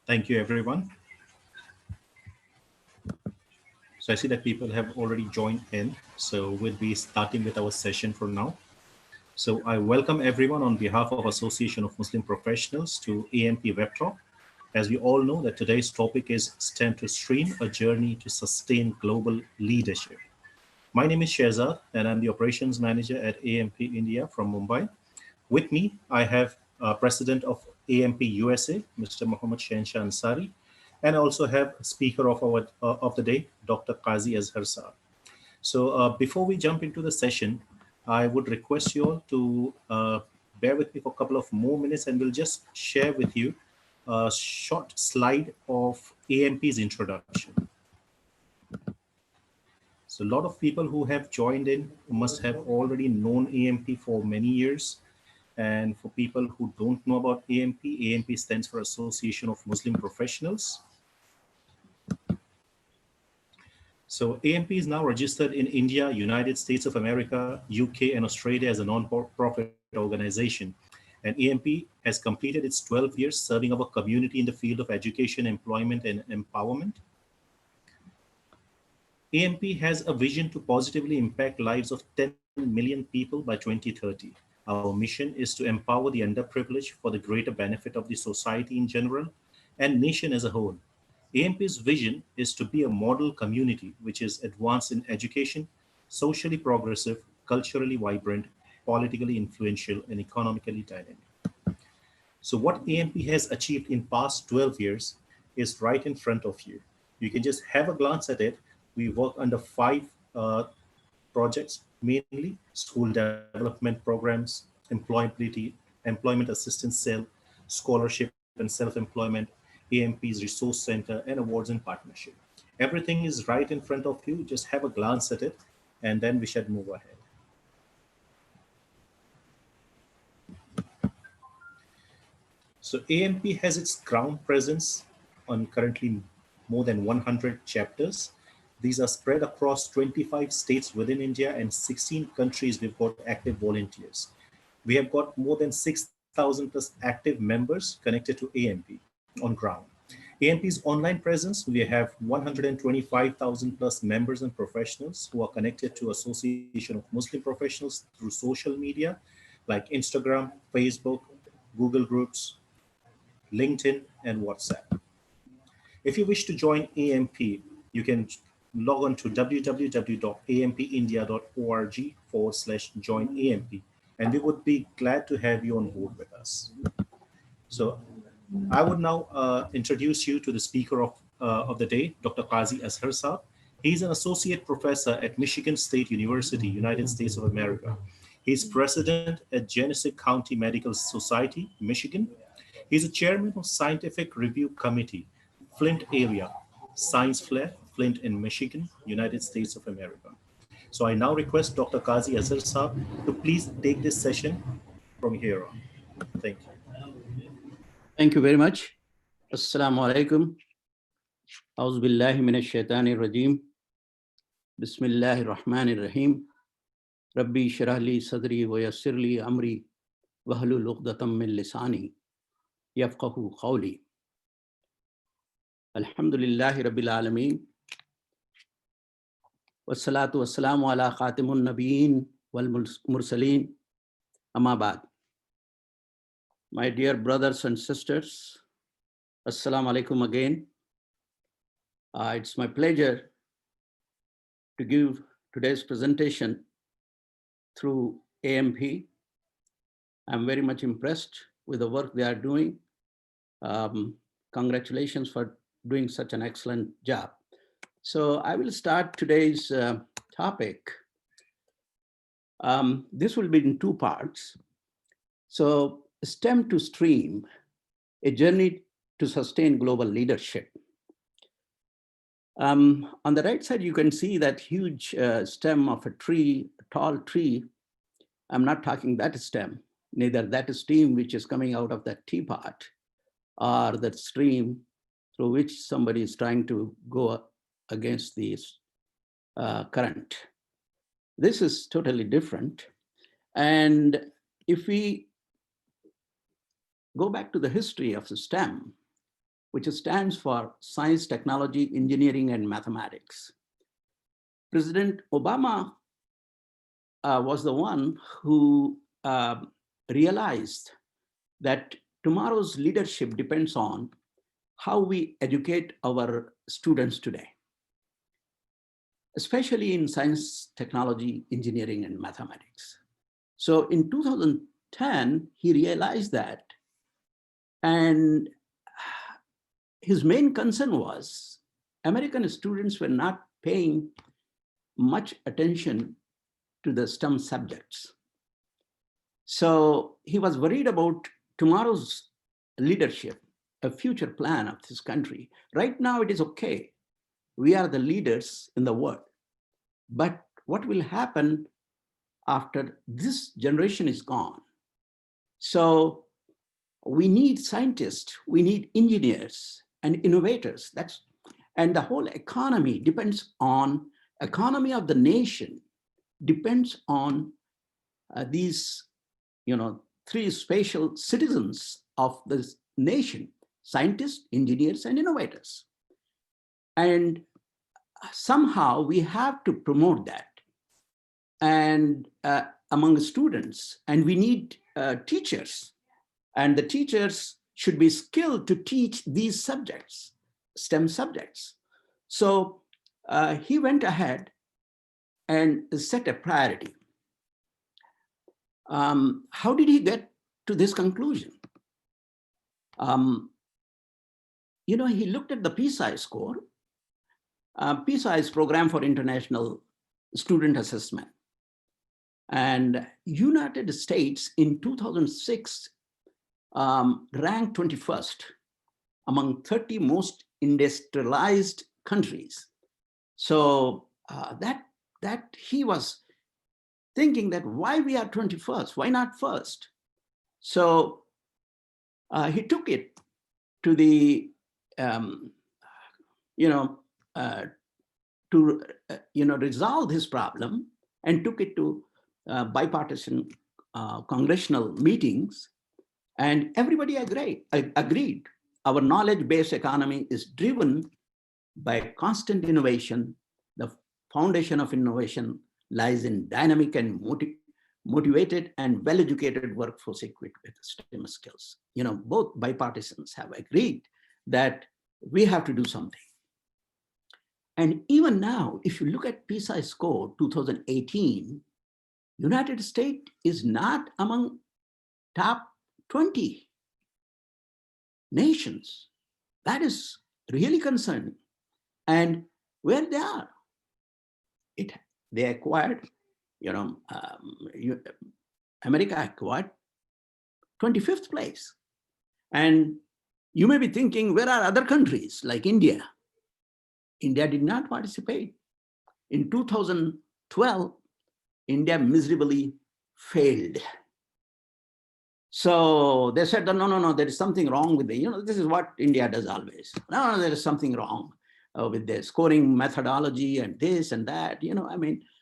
Thank you, everyone. So I see that people have already joined in. So we'll be starting with our session for now. So I welcome everyone on behalf of Association of Muslim Professionals to AMP Web Talk. As we all know that today's topic is STEM to Stream, a journey to sustain global leadership. My name is Shehzad and I'm the operations manager at AMP India from Mumbai. With me, I have President of AMP USA, Mr. Mohammed Shensha Ansari, and I also have speaker of our of the day, Dr. Qazi Azhar Saab. So before we jump into the session, I would request you all to bear with me for a couple of more minutes and we'll just share with you a short slide of AMP's introduction. So a lot of people who have joined in must have already known AMP for many years. And for people who don't know about AMP stands for Association of Muslim Professionals. So AMP is now registered in India, United States of America, UK, and Australia as a non-profit organization. And AMP has completed its 12 years serving our community in the field of education, employment, and empowerment. AMP has a vision to positively impact lives of 10 million people by 2030. Our mission is to empower the underprivileged for the greater benefit of the society in general and nation as a whole. AMP's vision is to be a model community which is advanced in education, socially progressive, culturally vibrant, politically influential, and economically dynamic. So what AMP has achieved in past 12 years is right in front of you. You can just have a glance at it. We work under 5 projects, mainly school development programs, employment assistance cell, scholarship and self-employment, AMP's resource center, and awards and partnership. Everything is right in front of you. Just have a glance at it, and then we should move ahead. So AMP has its ground presence on currently more than 100 chapters. These are spread across 25 states within India and 16 countries. We've got active volunteers. We have got more than 6,000 plus active members connected to AMP on ground. AMP's online presence, we have 125,000 plus members and professionals who are connected to Association of Muslim Professionals through social media like Instagram, Facebook, Google Groups, LinkedIn, and WhatsApp. If you wish to join AMP, you can log on to www.ampindia.org/join-AMP, and we would be glad to have you on board with us. So I would now introduce you to the speaker of the day, Dr. Qazi Azhar Saab. He's an associate professor at Michigan State University, United States of America. He's president at Genesee County Medical Society, Michigan. He's a chairman of Scientific Review Committee, Flint area, Science Fair, Flint in Michigan, United States of America. So I now request Dr. Qazi Azhar Saab to please take this session from here on. Thank you. Thank you very much. Assalamu alaikum. A'udhu billahi minash shaitanir rajim. Bismillahir rahmanir rahim. Rabbi shrah li sadri wa yassir li amri wahlul 'uqdatam min lisani yafqahu qawli. Alhamdulillahi rabbil alamin. Wassalatu wassalamu ala khatimun nabiyyin wal mursaleen. Amma ba'd. My dear brothers and sisters, Assalamu alaikum again. It's my pleasure to give today's presentation through AMP. I'm very much impressed with the work they are doing. Congratulations for doing such an excellent job. So I will start today's topic. This will be in 2 parts. So STEM to Stream, a journey to sustain global leadership. On the right side, you can see that huge stem of a tree, a tall tree. I'm not talking that stem, neither that stream which is coming out of that teapot or that stream through which somebody is trying to go against the current. This is totally different. And if we go back to the history of the STEM, which stands for Science, Technology, Engineering, and Mathematics. President Obama was the one who realized that tomorrow's leadership depends on how we educate our students today, especially in science, technology, engineering, and mathematics. So in 2010, he realized that, and his main concern was American students were not paying much attention to the STEM subjects. So he was worried about tomorrow's leadership, a future plan of this country. Right now, it is okay. We are the leaders in the world. But what will happen after this generation is gone? So we need scientists, we need engineers and innovators. And the whole economy depends on, economy of the nation depends on these, three special citizens of this nation: scientists, engineers, and innovators. And somehow we have to promote that and among students, and we need teachers, and the teachers should be skilled to teach these subjects, STEM subjects. So he went ahead and set a priority. How did he get to this conclusion? He looked at the PISA score. PISA is Program for International Student Assessment. And United States in 2006 ranked 21st among 30 most industrialized countries. So that he was thinking that why we are 21st, why not first? So he took it to the, resolve this problem, and took it to bipartisan congressional meetings, and everybody agreed. Our knowledge-based economy is driven by constant innovation. The foundation of innovation lies in dynamic and motivated and well-educated workforce equipped with STEM skills. Both bipartisans have agreed that we have to do something. And even now, if you look at PISA score 2018, United States is not among top 20 nations. That is really concerning. And where they are, they acquired, America acquired 25th place. And you may be thinking, where are other countries like India? India did not participate. In 2012, India miserably failed. So they said, no, there is something wrong with this is what India does always. No, there is something wrong with the scoring methodology and this and that,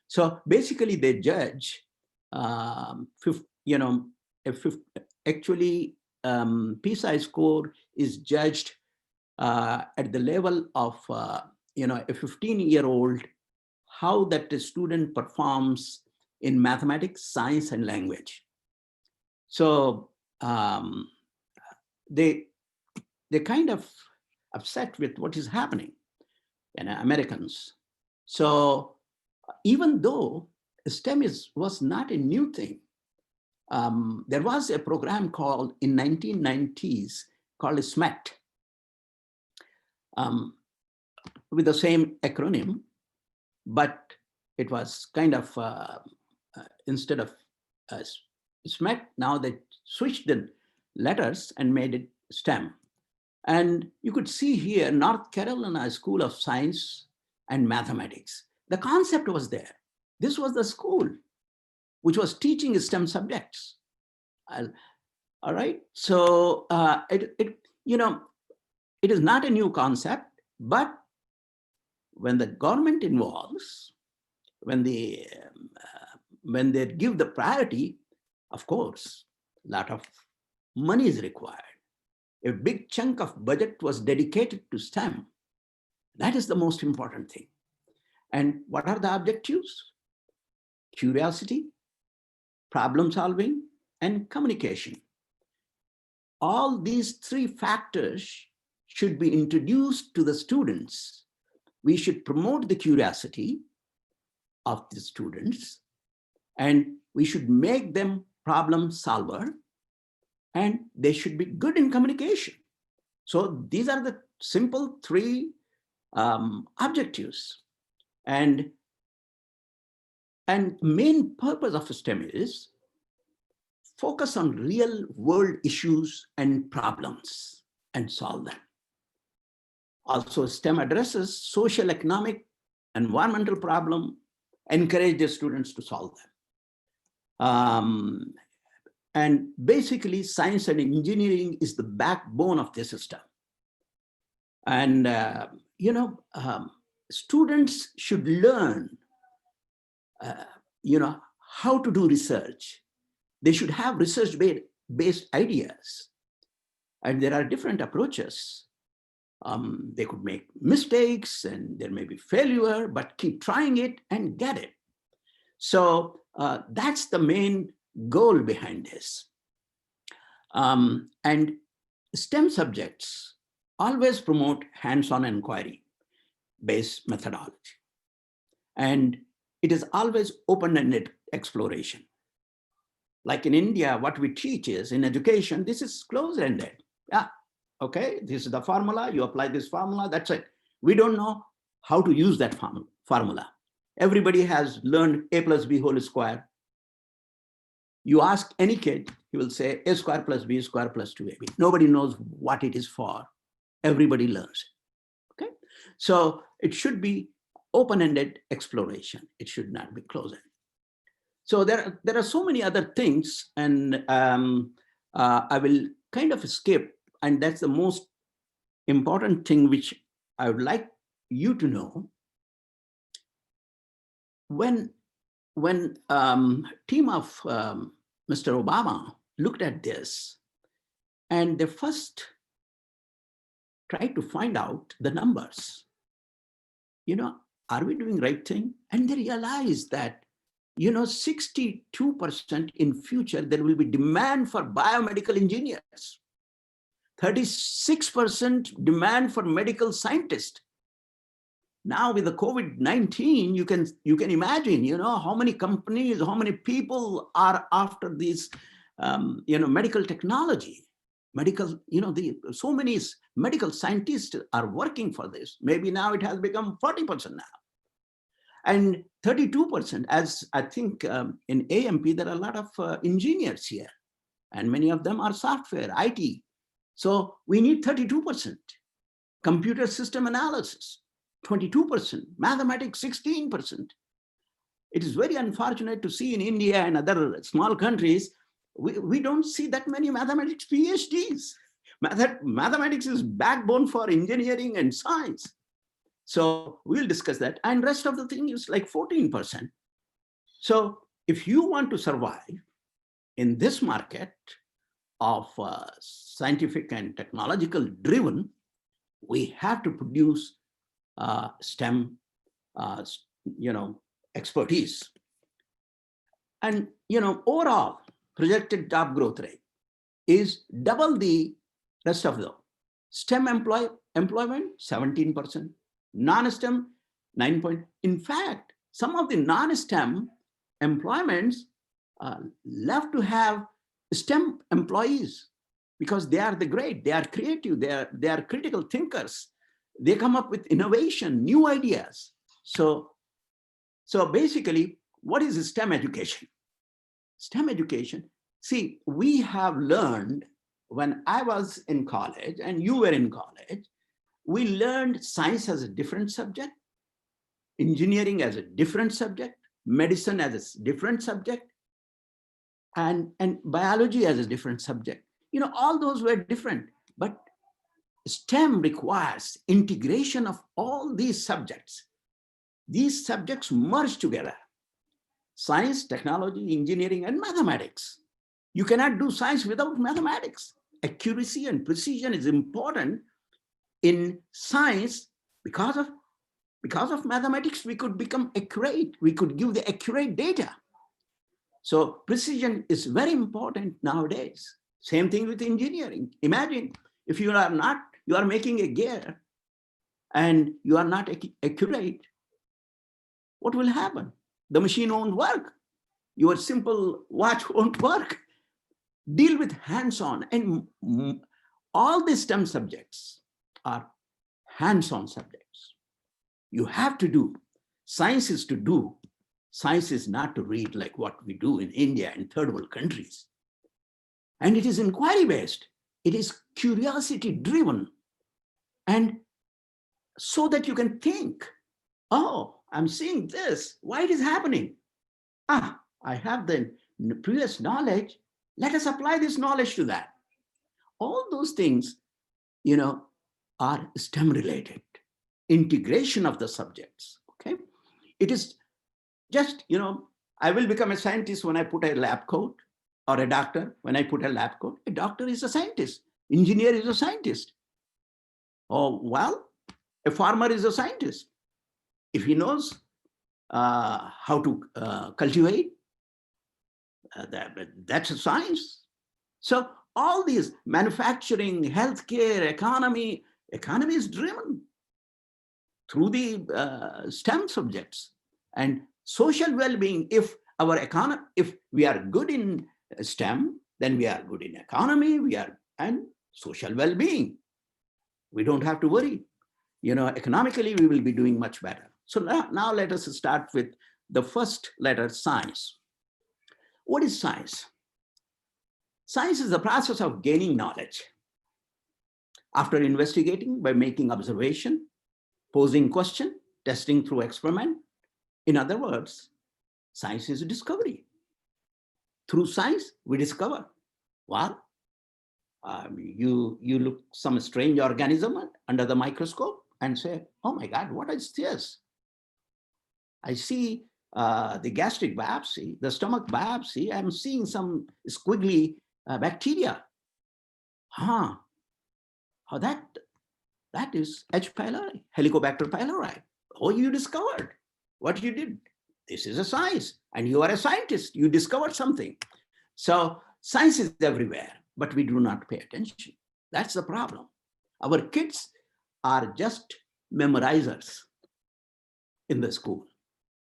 So basically they judge, actually PISA score is judged at the level of, a 15-year-old, how that the student performs in mathematics, science, and language. So they kind of upset with what is happening in Americans. So even though STEM was not a new thing, there was a program called in 1990s called SMET, with the same acronym, but it was kind of instead of SMET, now they switched the letters and made it STEM. And you could see here, North Carolina School of Science and Mathematics. The concept was there. This was the school which was teaching STEM subjects. All right. So it is not a new concept, but when the government involves, when they give the priority, of course, a lot of money is required. a big chunk of budget was dedicated to STEM. That is the most important thing. And what are the objectives? Curiosity, problem solving, and communication. All these three factors should be introduced to the students. We should promote the curiosity of the students, and we should make them problem solver, and they should be good in communication. So these are the simple three objectives. And main purpose of STEM is focus on real world issues and problems and solve them. Also, STEM addresses social, economic, environmental problem, encourage the students to solve them. And basically, science and engineering is the backbone of the system. And, students should learn, how to do research. They should have research-based ideas. And there are different approaches. They could make mistakes and there may be failure, but keep trying it and get it. So that's the main goal behind this. And STEM subjects always promote hands-on inquiry-based methodology. And it is always open-ended exploration. Like in India, what we teach is, in education, this is closed-ended. Yeah, okay, this is the formula, you apply this formula, that's it. We don't know how to use that formula. Everybody has learned a plus b whole square. You ask any kid, he will say a square plus b square plus 2ab. Nobody knows what it is for. Everybody learns. Okay, so it should be open-ended exploration. It should not be closed-ended. So there are so many other things, and I will kind of skip, and that's the most important thing which I would like you to know. When team of Mr. Obama looked at this, and they first tried to find out the numbers. Are we doing right thing? And they realized that 62% in future, there will be demand for biomedical engineers. 36% demand for medical scientists. Now with the COVID-19, you can imagine, how many companies, how many people are after this, medical technology. So many medical scientists are working for this. Maybe now it has become 40% now. And 32%, as I think in AMP, there are a lot of engineers here, and many of them are software, IT. So we need 32%. Computer system analysis, 22%. Mathematics, 16%. It is very unfortunate to see in India and other small countries, we don't see that many mathematics PhDs. Mathematics is backbone for engineering and science. So we'll discuss that. And rest of the thing is like 14%. So if you want to survive in this market of scientific and technological driven, we have to produce STEM, expertise. And, overall projected job growth rate is double the rest of the STEM employment, 17%. Non-STEM, 9 In fact, some of the non-STEM employments love to have STEM employees because they are the great, they are creative, they are critical thinkers. They come up with innovation, new ideas. So basically, what is STEM education? STEM education, see, we have learned when I was in college and you were in college, we learned science as a different subject, engineering as a different subject, medicine as a different subject, and biology as a different subject. All those were different, but STEM requires integration of all these subjects. These subjects merge together. Science, technology, engineering, and mathematics. You cannot do science without mathematics. accuracy and precision is important in science because of mathematics. We could become accurate. We could give the accurate data. So precision is very important nowadays. Same thing with engineering. Imagine if you are making a gear and you are not accurate, what will happen? The machine won't work. Your simple watch won't work. Deal with hands-on, and all the STEM subjects are hands-on subjects. You have to do. Science is to do. Science is not to read like what we do in India and third world countries. And it is inquiry-based. It is curiosity-driven. And so that you can think, oh, I'm seeing this. Why it is happening? I have the previous knowledge. Let us apply this knowledge to that. All those things, are STEM related. Integration of the subjects, okay? It is just, I will become a scientist when I put a lab coat, or a doctor when I put a lab coat. A doctor is a scientist. Engineer is a scientist. Oh, well, a farmer is a scientist. If he knows how to cultivate, that's a science. So all these manufacturing, healthcare, economy is driven through the STEM subjects. And social well-being, if we are good in STEM, then we are good in economy, and social well-being. We don't have to worry. Economically, we will be doing much better. So now let us start with the first letter, science. What is science? Science is the process of gaining knowledge. After investigating by making observation, posing question, testing through experiment. In other words, science is a discovery. Through science, we discover. Well, you look some strange organism under the microscope and say, oh my God, what is this? I see the gastric biopsy, the stomach biopsy, I'm seeing some squiggly bacteria. That is H. pylori, Helicobacter pylori. Oh, you discovered what you did. This is a science, and you are a scientist. You discovered something. So science is everywhere, but we do not pay attention. That's the problem. Our kids are just memorizers in the school.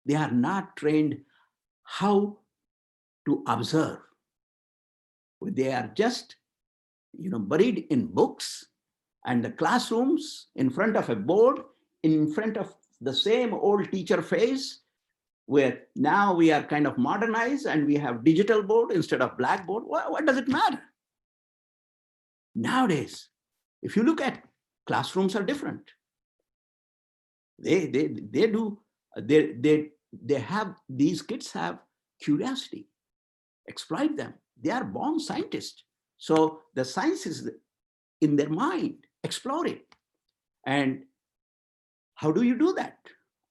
They are not trained how to observe. They are just, buried in books and the classrooms in front of a board, in front of the same old teacher face, where now we are kind of modernized and we have digital board instead of blackboard. What does it matter? Nowadays, if you look at classrooms are different. These kids have curiosity. Exploit them. They are born scientists. So the science is in their mind. Explore it. And how do you do that?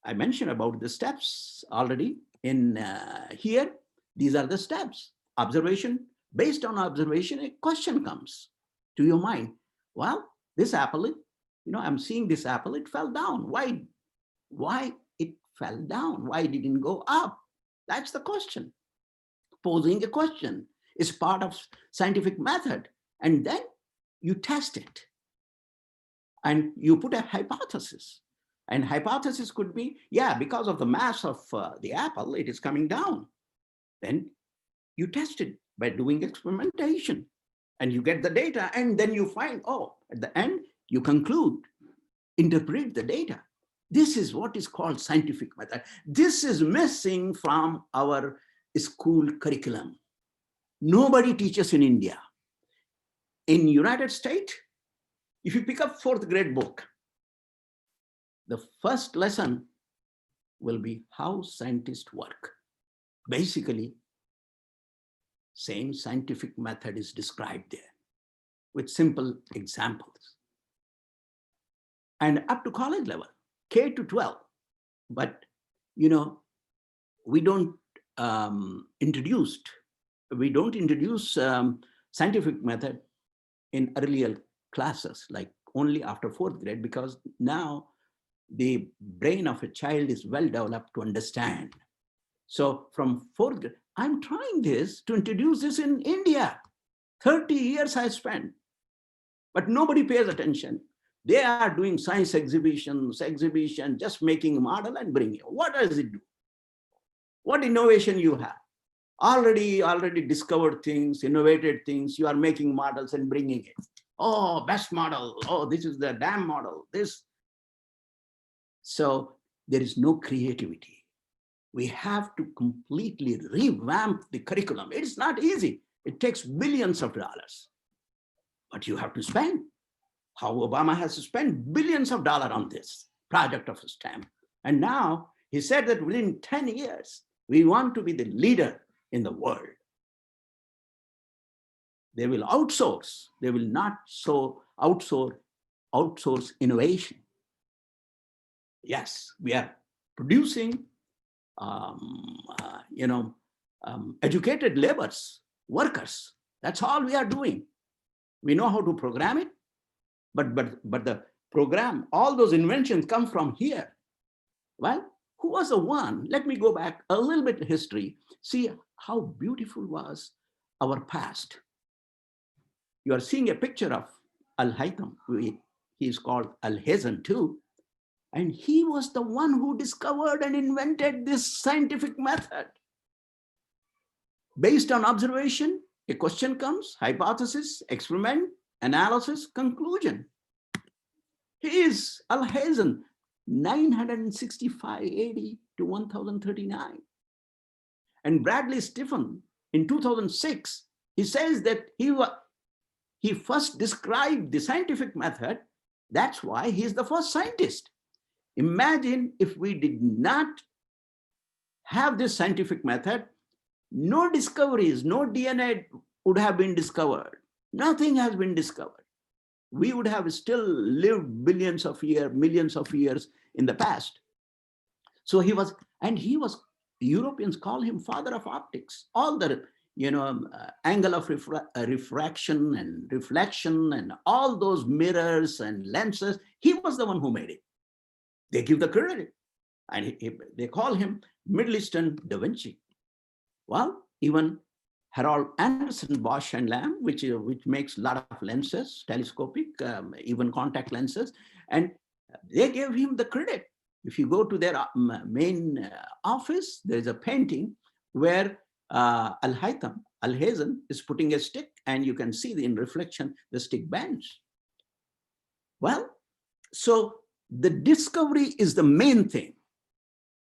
I mentioned about the steps already in here. These are the steps. Observation. Based on observation, a question comes to your mind. Well, this apple, I'm seeing this apple, it fell down. Why it fell down? Why it didn't go up? That's the question. Posing a question is part of scientific method. And then you test it. And you put a hypothesis. And hypothesis could be, because of the mass of the apple, it is coming down. Then you test it by doing experimentation. And you get the data. And then you find, at the end, you conclude, interpret the data. This is what is called scientific method. This is missing from our school curriculum. Nobody teaches in India. In United States, if you pick up 4th grade book, the first lesson will be how scientists work. Basically, same scientific method is described there with simple examples. And up to college level, K to 12. But, we don't introduce scientific method in earlier classes, like only after 4th grade, because now the brain of a child is well developed to understand. So from 4th grade, I'm trying this to introduce this in India. 30 years I spent, but nobody pays attention. They are doing science exhibitions, just making a model and bringing it. What does it do? What innovation you have? Already discovered things, innovated things, you are making models and bringing it. Oh, best model. Oh, this is the damn model. This. So there is no creativity. We have to completely revamp the curriculum. It's not easy. It takes billions of dollars, but you have to spend. How Obama has spent billions of dollars on this project of STEM. And now he said that within 10 years, we want to be the leader in the world. They will outsource. They will not outsource innovation. Yes, we are producing educated laborers, workers. That's all we are doing. We know how to program it, but the program, all those inventions come from here. Well, who was the one? Let me go back a little bit in history. See how beautiful was our past. You are seeing a picture of Al-Haytham. He is called Al-Hazan too. And he was the one who discovered and invented this scientific method. Based on observation, a question comes, hypothesis, experiment, analysis, conclusion. He is Al-Hazan, 965 AD to 1039. And Bradley Stephen, in 2006, he says that he first described the scientific method. That's why he is the first scientist. Imagine if we did not have this scientific method, no discoveries, no DNA would have been discovered. Nothing has been discovered. We would have still lived billions of years, millions of years in the past. So Europeans call him father of optics. All the angle of refraction and reflection and all those mirrors and lenses, he was the one who made it. They give the credit, and they call him Middle Eastern Da Vinci. Well, even Harold Anderson Bosch and Lamb, which makes a lot of lenses, telescopic, even contact lenses, and they gave him the credit. If you go to their main office, there's a painting where Al-Hazan is putting a stick, and you can see in reflection the stick bends. Well, so the discovery is the main thing.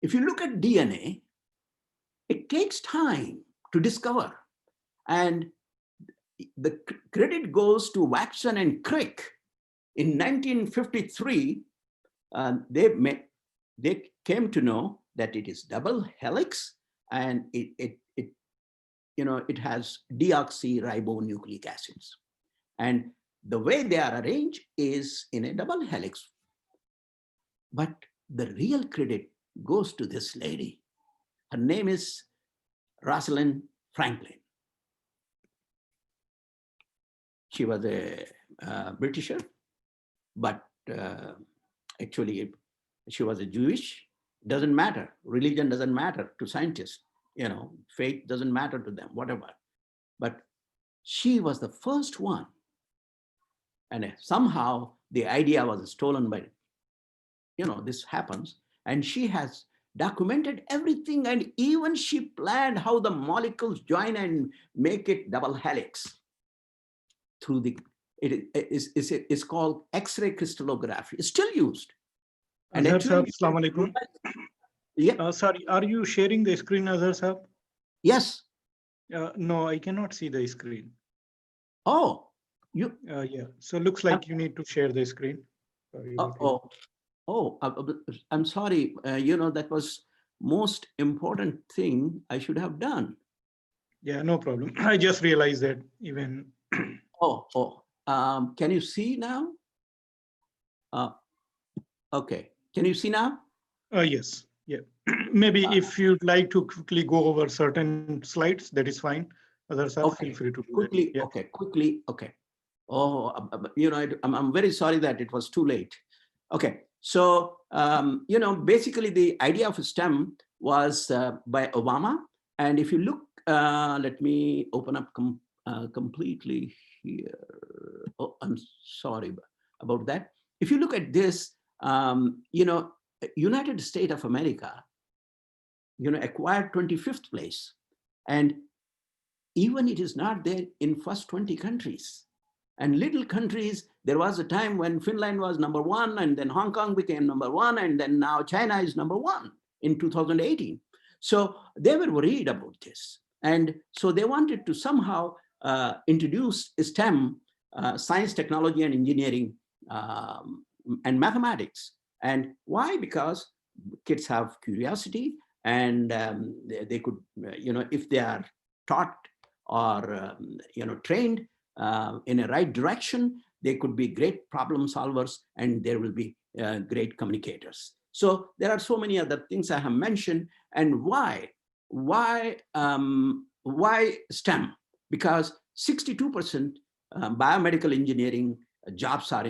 If you look at DNA, it takes time to discover. And the credit goes to Watson and Crick. In 1953, they came to know that it is double helix, and it has deoxyribonucleic acids. And the way they are arranged is in a double helix. But the real credit goes to this lady. Her name is Rosalind Franklin. She was a Britisher, but actually she was a Jewish. Doesn't matter. Religion doesn't matter to scientists. Faith doesn't matter to them, whatever. But she was the first one. And somehow the idea was stolen by, this happens. And she has documented everything. And even she planned how the molecules join and make it double helix. It's called X-ray crystallography. It's still used. And Azhar Sahab, Assalamu alaikum. Yeah. Sorry, are you sharing the screen, Azhar Sahab? Yes. No, I cannot see the screen. Oh, yeah. So looks like you need to share the screen. Sorry, I'm sorry. That was most important thing I should have done. Yeah, no problem. I just realized that even. Can you see now? Okay. Can you see now? Yes. Yeah. Maybe if you'd like to quickly go over certain slides, that is fine. Others are feel free to do quickly. that. Yeah. Okay. Quickly. Okay. Oh, I'm very sorry that it was too late. Okay, so, basically the idea of STEM was by Obama. And if you look, let me open up completely here. Oh, I'm sorry about that. If you look at this, United States of America, acquired 25th place. And even it is not there in first 20 countries. And little countries, there was a time when Finland was #1, and then Hong Kong became #1, and then now China is #1 in 2018. So they were worried about this. And so they wanted to somehow introduce STEM, science, technology, and engineering, and mathematics. And why? Because kids have curiosity, and they could, if they are taught or trained in a right direction, they could be great problem solvers, and there will be great communicators. So there are so many other things I have mentioned. And why STEM? Because 62% biomedical engineering jobs are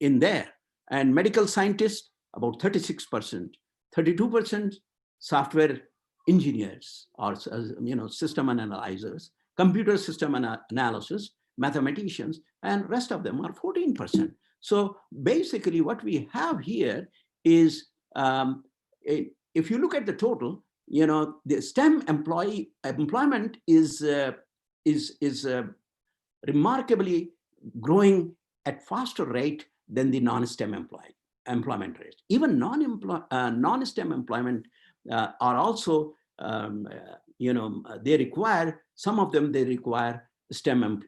in there, and medical scientists about 36%, 32% software engineers or system analyzers, computer system analysis, mathematicians, and rest of them are 14%. So basically what we have here is, if you look at the total, the STEM employment is remarkably growing at faster rate than the non-STEM employment rate. Even non-STEM employment are also, they require, some of them, they require STEM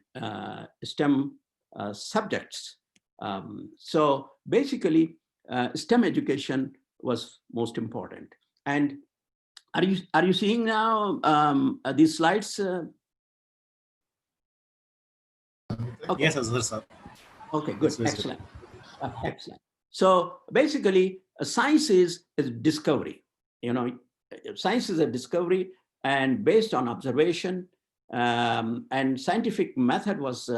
subjects. So basically, STEM education was most important. And are you seeing now these slides? Okay. Yes, sir. Okay, good, excellent, excellent. So basically, science is discovery. Science is a discovery, and based on observation, and scientific method was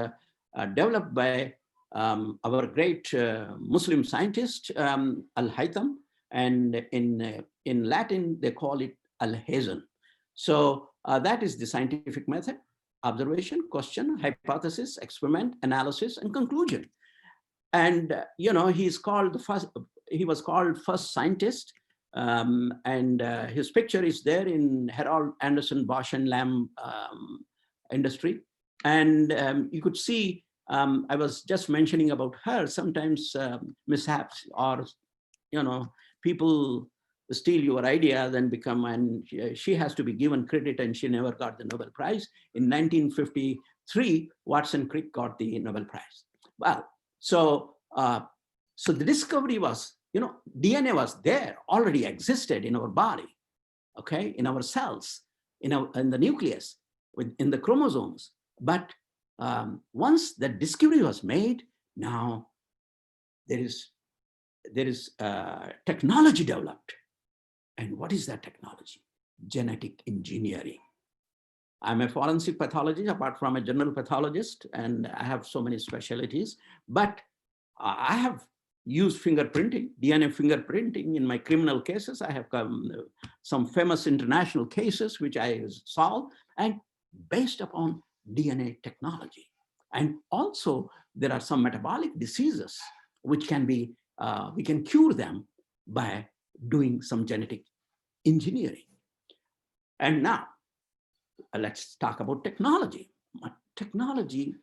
developed by our great Muslim scientist, Al-Haytham, and in Latin, they call it Al-Hazen. So that is the scientific method: observation, question, hypothesis, experiment, analysis, and conclusion. And he was called first scientist, and his picture is there in Harold Anderson Bosch and Lamb industry. And you could see, I was just mentioning about her, sometimes mishaps, or people steal your ideas and become, and she has to be given credit, and she never got the Nobel Prize. In 1953, Watson Crick got the Nobel Prize. Well, so the discovery was, DNA was there, already existed in our body, okay, in our cells, in the nucleus, in the chromosomes. But once the discovery was made, now there is technology developed. And what is that technology? Genetic engineering. I'm a forensic pathologist, apart from a general pathologist, and I have so many specialties. But I have used fingerprinting, DNA fingerprinting in my criminal cases. I have some famous international cases which I solved, and based upon DNA technology. And also there are some metabolic diseases which can be, we can cure them by doing some genetic engineering. And now let's talk about technology. Technology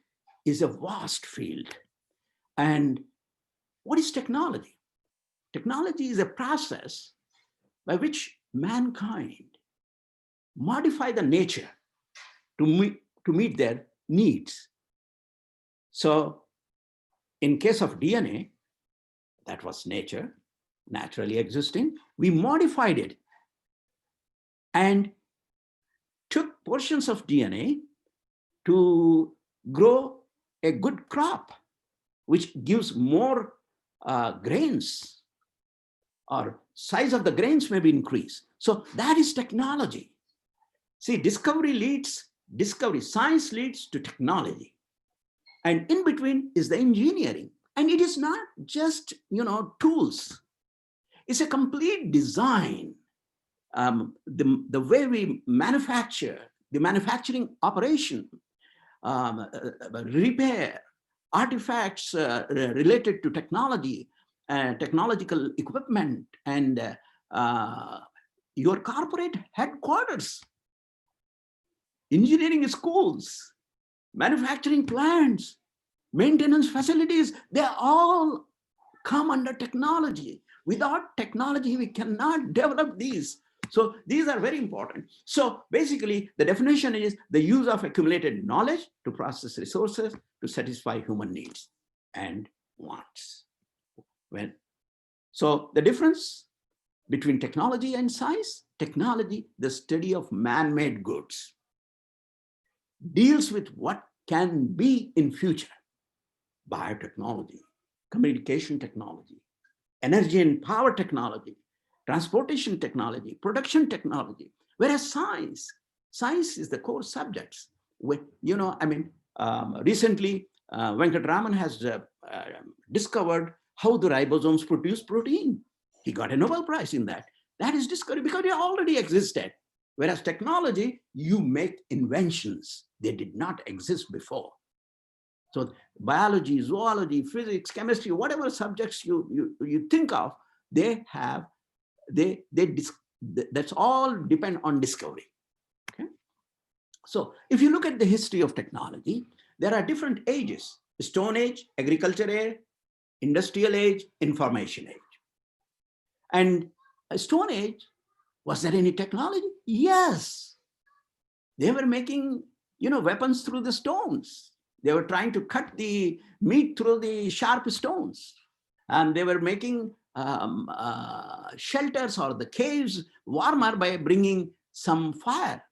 is a vast field. And what is technology? Technology is a process by which mankind modify the nature to meet their needs. So in case of DNA, that was nature, naturally existing. We modified it and took portions of DNA to grow a good crop, which gives more grains, or size of the grains may be increased. So that is technology. See, discovery leads discovery. Science leads to technology. And in between is the engineering. And it is not just, tools. It's a complete design. The way we manufacture, the manufacturing operation, repair, artifacts related to technology, technological equipment, and your corporate headquarters, engineering schools, manufacturing plants, maintenance facilities, they all come under technology. Without technology, we cannot develop these. So these are very important. So basically, the definition is the use of accumulated knowledge to process resources to satisfy human needs and wants. So the difference between technology and science: technology, the study of man-made goods, deals with what can be in future: biotechnology, communication technology, energy and power technology, transportation technology, production technology. Whereas science is the core subjects. Recently, Venkatraman has discovered how the ribosomes produce protein. He got a Nobel Prize in that. That is discovery because it already existed. Whereas technology, you make inventions. They did not exist before. So biology, zoology, physics, chemistry, whatever subjects you think of, that's all depend on discovery. Okay. So if you look at the history of technology, there are different ages: Stone Age, Agriculture Age, Industrial Age, Information Age. And Stone Age, was there any technology? Yes. They were making, weapons through the stones. They were trying to cut the meat through the sharp stones. And they were making shelters or the caves warmer by bringing some fire.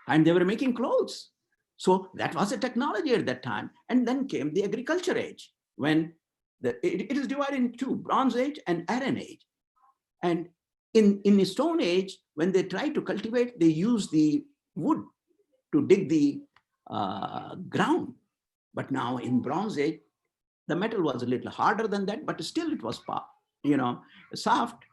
And they were making clothes. So that was a technology at that time. And then came the Agriculture Age, when it is divided into two: Bronze Age and Iron Age. And in the Stone Age, when they tried to cultivate, they used the wood to dig the ground. But now in Bronze Age, the metal was a little harder than that, but still it was soft.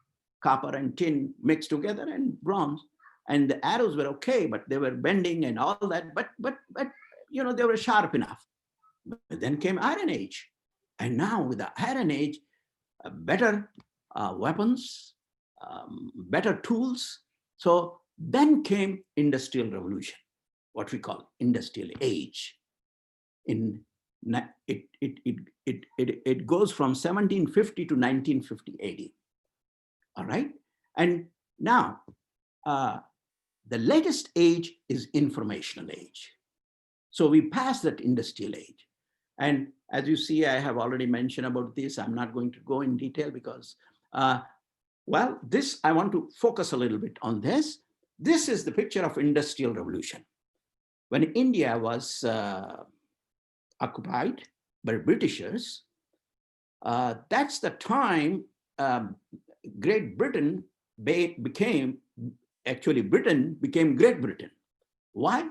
Copper and tin mixed together, and bronze. And the arrows were okay, but they were bending and all that. But they were sharp enough. But then came Iron Age, and now with the Iron Age, better weapons, better tools. So then came Industrial Revolution, what we call Industrial Age. It goes from 1750 to 1950 AD. All right. And now the latest age is Informational Age. So we passed that Industrial Age. And as you see, I have already mentioned about this. I'm not going to go in detail because, I want to focus a little bit on this. This is the picture of Industrial Revolution. When India was occupied by Britishers, that's the time Great Britain became Great Britain. Why?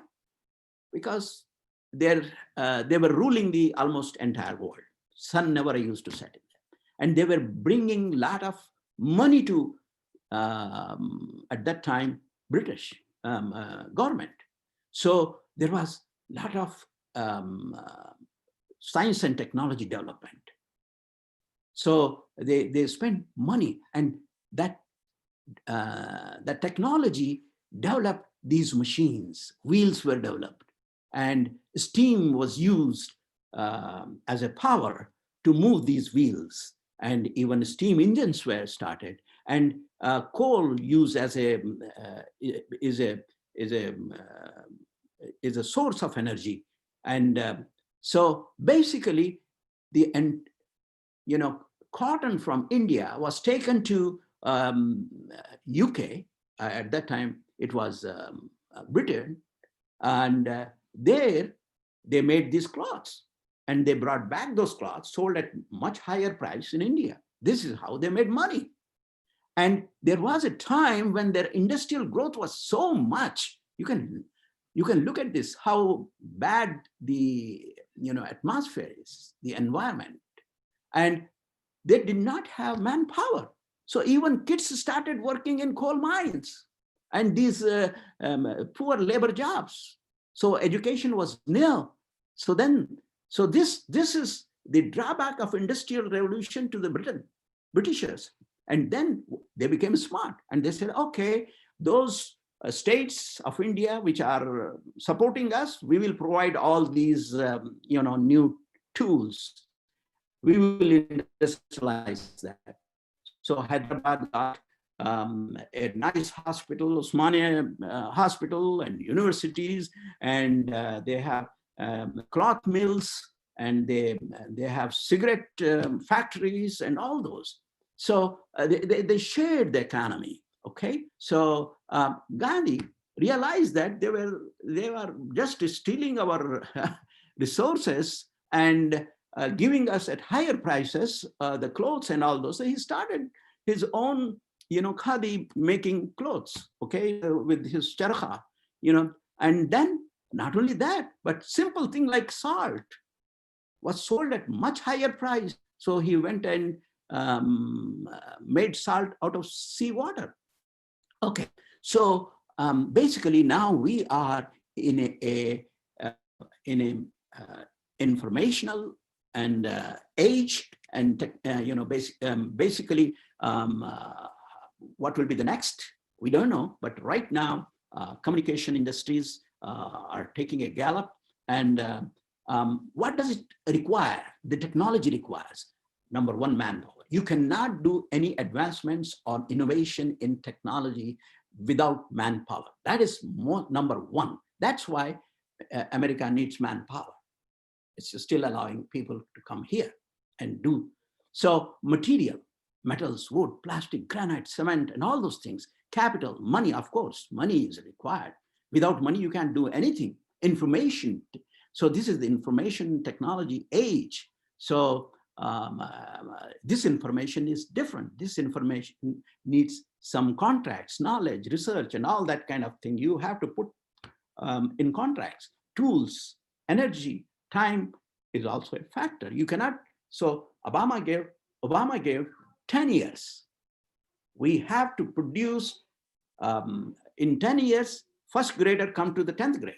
Because they were ruling the almost entire world. Sun never used to set it. And they were bringing a lot of money to, at that time, British government. So there was a lot of science and technology development. So they spent money, and that technology developed these machines. Wheels were developed, and steam was used as a power to move these wheels. And even steam engines were started, and coal used as is a source of energy. And so basically, cotton from India was taken to UK. At that time, it was Britain, and there they made these cloths, and they brought back those cloths, sold at much higher price in India. This is how they made money. And there was a time when their industrial growth was so much, you can you can look at this, how bad the atmosphere is, the environment. And they did not have manpower. So even kids started working in coal mines and these poor labor jobs. So education was nil. So this is the drawback of industrial revolution to the Britishers. And then they became smart and they said, okay, those states of India which are supporting us, we will provide all these new tools. We will industrialize that. So Hyderabad got a nice hospital, Osmania hospital, and universities, and they have cloth mills, and they have cigarette factories and all those. So they shared the economy. Okay, so Gandhi realized that they were just stealing our resources and giving us at higher prices the clothes and all those. So he started his own, khadi making clothes, okay, with his charkha, and then not only that, but simple thing like salt was sold at much higher price. So he went and made salt out of seawater. Okay, so basically now we are in a informational and age, and basically what will be the next, we don't know, but right now communication industries are taking a gallop. And what does it require? The technology requires, number one, manpower. You cannot do any advancements or innovation in technology without manpower. That is number one. That's why America needs manpower. It's still allowing people to come here and do. So material, metals, wood, plastic, granite, cement, and all those things. Capital, money, of course, money is required. Without money, you can't do anything. Information. So this is the information technology age. So this information is different. This information needs some contracts, knowledge, research, and all that kind of thing. You have to put in contracts. Tools, energy, time is also a factor. You cannot. So Obama gave 10 years. We have to produce in 10 years, first grader come to the 10th grade.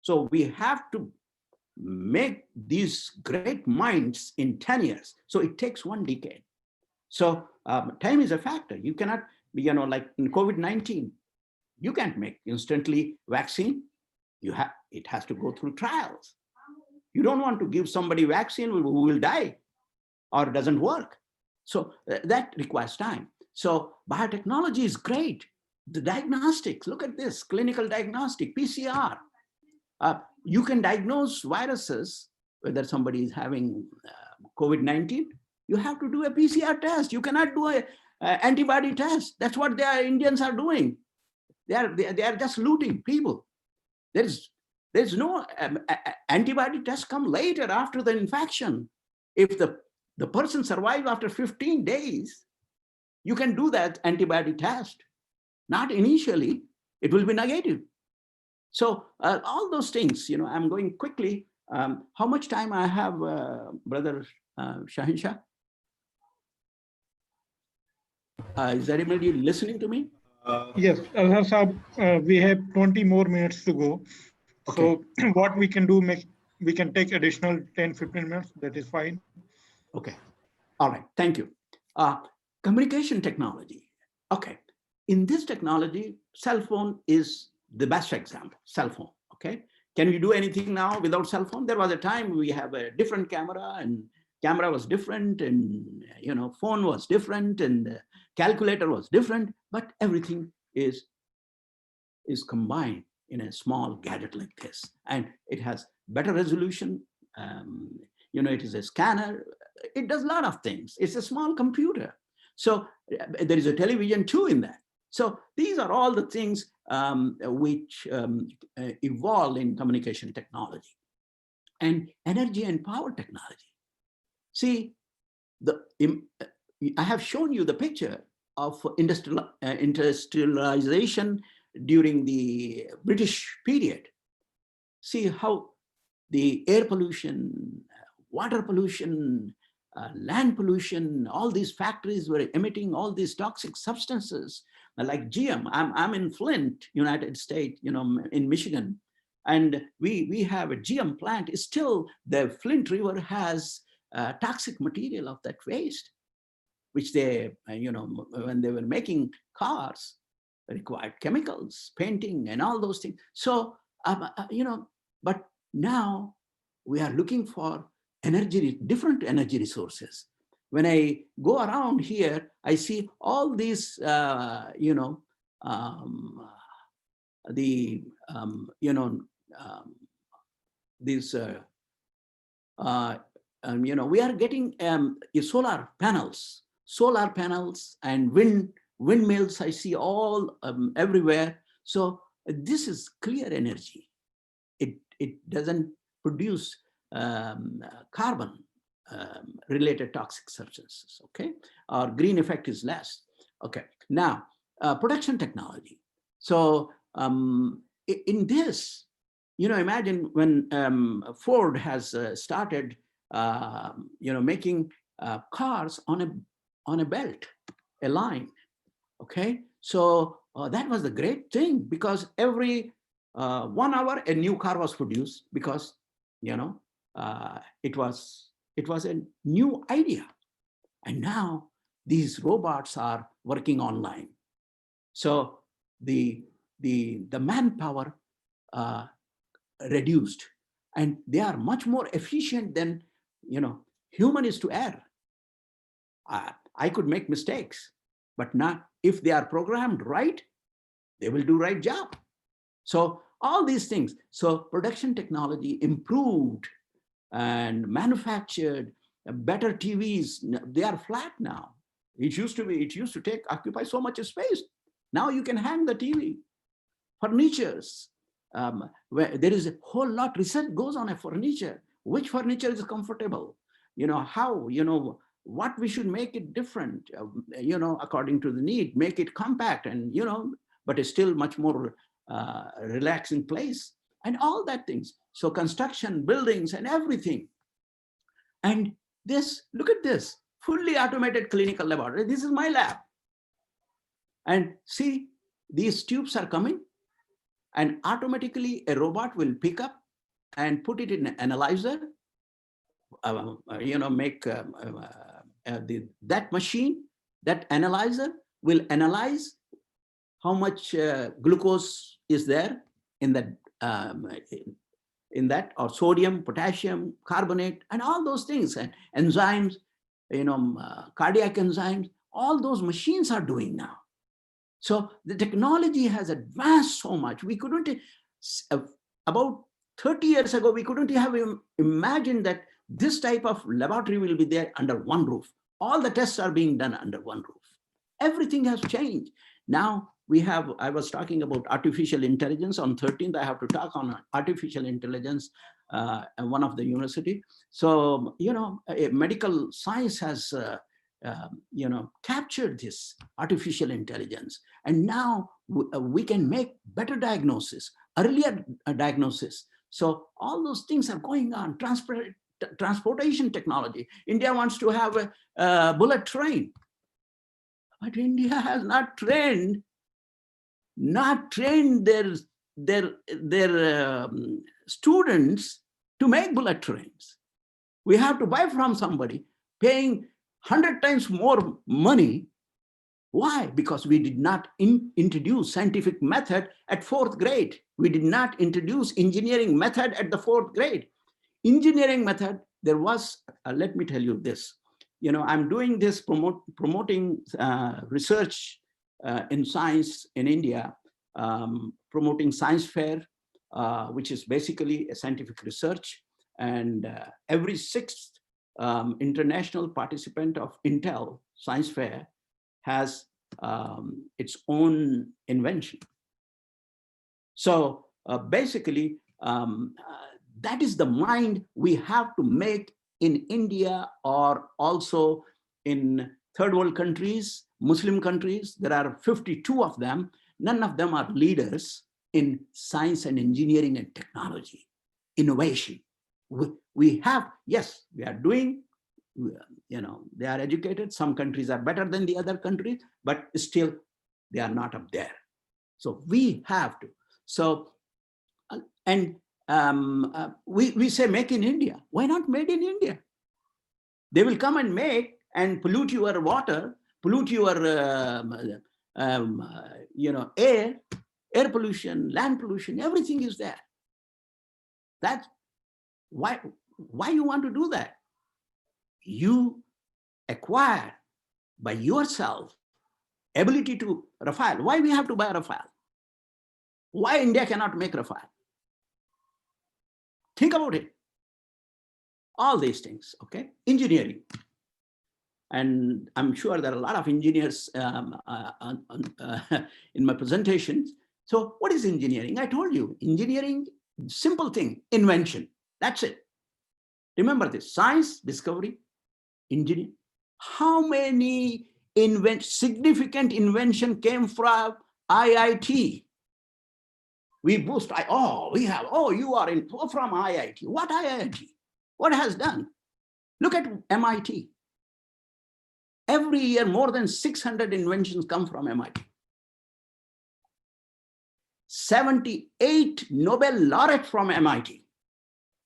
So we have to make these great minds in 10 years. So it takes 1 decade. So time is a factor. You cannot, like in COVID-19, you can't make instantly vaccine. It has to go through trials. You don't want to give somebody vaccine who will die or doesn't work. So that requires time. So biotechnology is great. The diagnostics, look at this, clinical diagnostic, PCR. You can diagnose viruses, whether somebody is having COVID-19, you have to do a PCR test. You cannot do an antibody test. That's what the Indians are doing. They are just looting people. There's no antibody test come later after the infection. If the person survives after 15 days, you can do that antibody test. Not initially, it will be negative. So all those things, I'm going quickly. How much time I have, Brother Shahin Shah? Is anybody listening to me? Yes, Azhar Saab, we have 20 more minutes to go. Okay. So what we can do, we can take additional 10, 15 minutes. That is fine. Okay. All right. Thank you. Communication technology. Okay. In this technology, cell phone is the best example, cell phone. Okay. Can we do anything now without cell phone? There was a time we have a different camera, and camera was different, and phone was different, and calculator was different, but everything is combined in a small gadget like this, and it has better resolution. It is a scanner. It does a lot of things. It's a small computer. So there is a television too in that. So these are all the things which evolve in communication technology. And energy and power technology. See, I have shown you the picture of industrialization during the British period. See how the air pollution, water pollution, land pollution, all these factories were emitting all these toxic substances like GM. I'm in Flint, United States, in Michigan, and we have a GM plant. Still, the Flint River has toxic material of that waste, which they, when they were making cars, required chemicals, painting, and all those things. So, but now we are looking for different energy resources. When I go around here, I see all these, these, we are getting solar panels and windmills. I see all everywhere. So this is clear energy. It doesn't produce carbon related toxic substances, okay? Or green effect is less. Okay, now production technology. So in this, imagine when Ford has started making cars on a belt, a line, okay? So that was a great thing, because every 1 hour a new car was produced, because it was a new idea. And now these robots are working online. So the manpower reduced, and they are much more efficient than human is to err. I could make mistakes, but not if they are programmed right, they will do right job. So all these things. So production technology improved and manufactured better TVs. They are flat now. It used to occupy so much space. Now you can hang the TV. Furnitures, where there is a whole lot research goes on a furniture. Which furniture is comfortable? How, what we should make it different, according to the need, make it compact and, but it's still much more relaxing place and all that things. So construction, buildings and everything. And this, look at this, fully automated clinical laboratory. This is my lab. And see, these tubes are coming, and automatically a robot will pick up and put it in an analyzer, that machine, that analyzer will analyze how much glucose is there in that, or sodium, potassium, carbonate, and all those things, and enzymes, cardiac enzymes, all those machines are doing now. So the technology has advanced so much. We couldn't, about 30 years ago, we couldn't have imagined that this type of laboratory will be there under one roof. All the tests are being done under one roof. Everything has changed. Now we have, I was talking about artificial intelligence. On 13th, I have to talk on artificial intelligence at one of the university. So, medical science has, captured this artificial intelligence. And now we can make better diagnosis, earlier diagnosis. So all those things are going on. Transportation technology. India wants to have a bullet train, but India has not trained their students to make bullet trains. We have to buy from somebody, paying 100 times more money. Why? Because we did not introduce scientific method at 4th grade. We did not introduce engineering method at the 4th grade. Engineering method, there was, let me tell you this, I'm doing this promoting research in science in India, promoting science fair, which is basically a scientific research. And every 6th international participant of Intel science fair has its own invention. So basically, that is the mind we have to make in India, or also in third world countries, Muslim countries. There are 52 of them. None of them are leaders in science and engineering and technology, innovation. We have, yes, we are doing, they are educated. Some countries are better than the other countries, but still they are not up there. So we have to. So, and we say make in India. Why not made in India? They will come and make and pollute your water, pollute your air pollution, land pollution, everything is there. That's why you want to do that? You acquire by yourself ability to Rafale. Why we have to buy Rafale? Why India cannot make Rafale? Think about it. All these things, okay? Engineering. And I'm sure there are a lot of engineers in my presentations. So what is engineering? I told you, engineering, simple thing, invention. That's it. Remember this, science, discovery, engineering. How many significant invention came from IIT? We boast, you are from IIT. What IIT? What has done? Look at MIT. Every year, more than 600 inventions come from MIT. 78 Nobel laureates from MIT,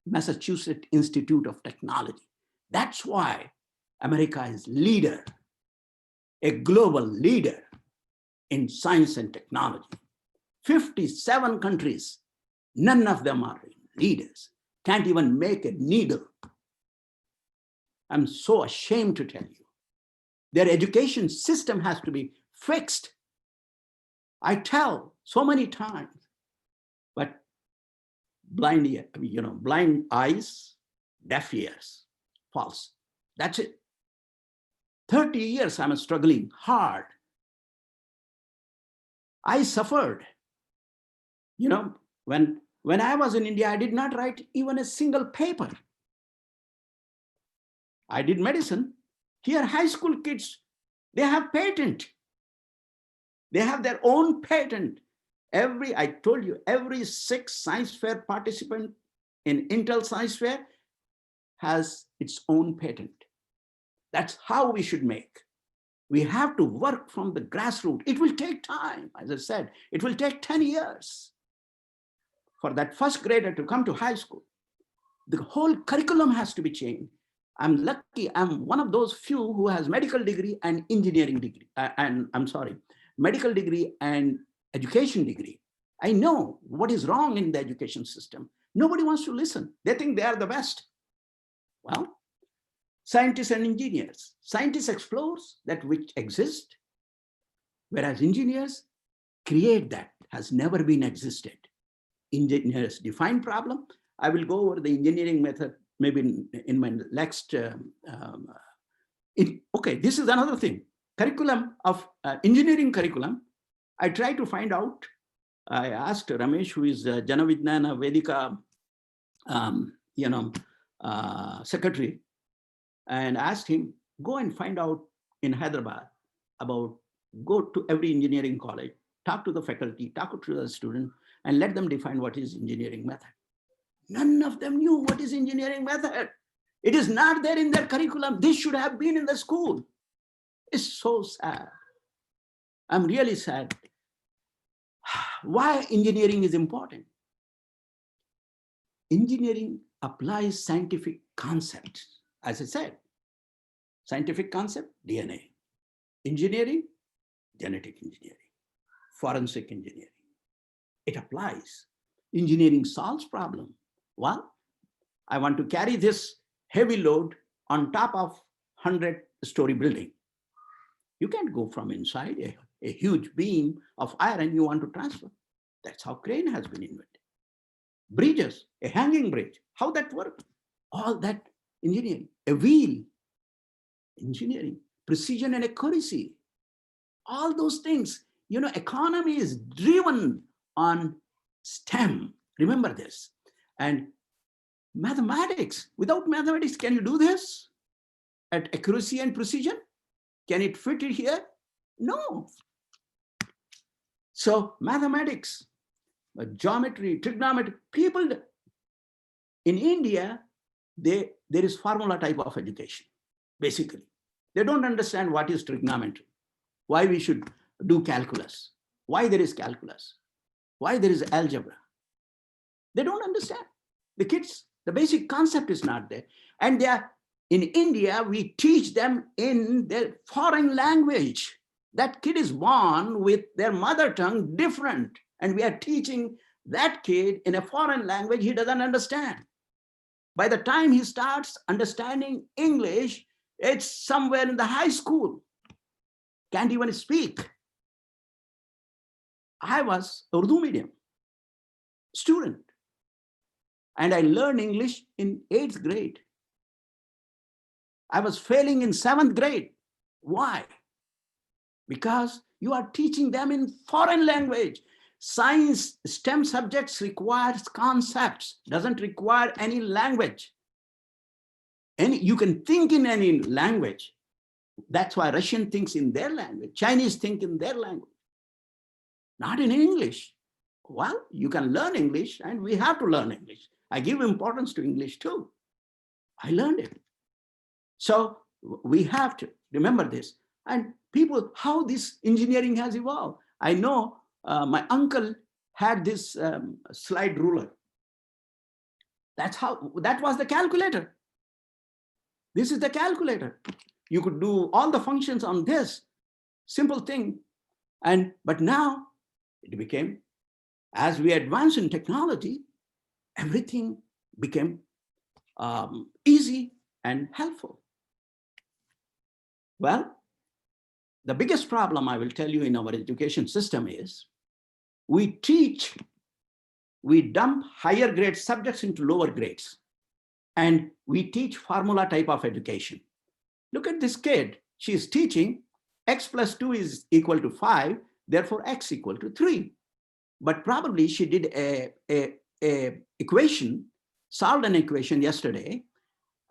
Massachusetts Institute of Technology. That's why America is leader, a global leader in science and technology. 57 countries, none of them are leaders, can't even make a needle. I'm so ashamed to tell you. Their education system has to be fixed. I tell so many times, but blind eyes, deaf ears, false. That's it. 30 years I'm struggling hard. I suffered. When I was in India, I did not write even a single paper. I did medicine. Here, high school kids, they have patent. They have their own patent. I told you, every 6 science fair participant in Intel Science Fair has its own patent. That's how we should make. We have to work from the grassroots. It will take time. As I said, it will take 10 years for that first grader to come to high school. The whole curriculum has to be changed. I'm lucky, I'm one of those few who has medical degree and engineering degree, medical degree and education degree. I know what is wrong in the education system. Nobody wants to listen. They think they are the best. Well, scientists and engineers. Scientists explore that which exists, whereas engineers create that has never been existed. Engineers define problem. I will go over the engineering method maybe in my next. Okay, this is another thing. Curriculum of engineering curriculum. I try to find out. I asked Ramesh, who is Janavijnana Vedika, secretary, and asked him, go and find out in Hyderabad about, go to every engineering college, talk to the faculty, talk to the student, and let them define what is engineering method. None of them knew what is engineering method. It is not there in their curriculum. This should have been in the school. It's so sad. I'm really sad. Why engineering is important? Engineering applies scientific concepts. As I said, scientific concept, DNA. Engineering, genetic engineering, forensic engineering. It applies. Engineering solves problem. Well, I want to carry this heavy load on top of 100-story building. You can't go from inside a huge beam of iron you want to transfer. That's how crane has been invented. Bridges, a hanging bridge, how that works? All that engineering. A wheel, engineering. Precision and accuracy. All those things. Economy is driven on STEM. Remember this. And mathematics. Without mathematics, can you do this? At accuracy and precision? Can it fit it here? No. So mathematics, geometry, trigonometry, people in India, there is formula type of education, basically. They don't understand what is trigonometry, why we should do calculus, why there is calculus, why there is algebra. They don't understand. The kids, the basic concept is not there. And they are, in India, we teach them in their foreign language. That kid is born with their mother tongue different. And we are teaching that kid in a foreign language he doesn't understand. By the time he starts understanding English, it's somewhere in the high school. Can't even speak. I was Urdu medium student. And I learned English in 8th grade. I was failing in 7th grade. Why? Because you are teaching them in foreign language. Science, STEM subjects requires concepts, doesn't require any language. You can think in any language. That's why Russian thinks in their language. Chinese think in their language. Not in English. Well, you can learn English and we have to learn English. I give importance to English too. I learned it. So we have to remember this. And people, how this engineering has evolved. I know my uncle had this slide ruler. That was the calculator. This is the calculator. You could do all the functions on this simple thing. But now it became, as we advance in technology, everything became easy and helpful. Well, the biggest problem I will tell you in our education system is we dump higher grade subjects into lower grades, and we teach formula type of education. Look at this kid. She's teaching x plus 2 is equal to 5, therefore x equal to 3. But probably she did a equation, solved an equation yesterday,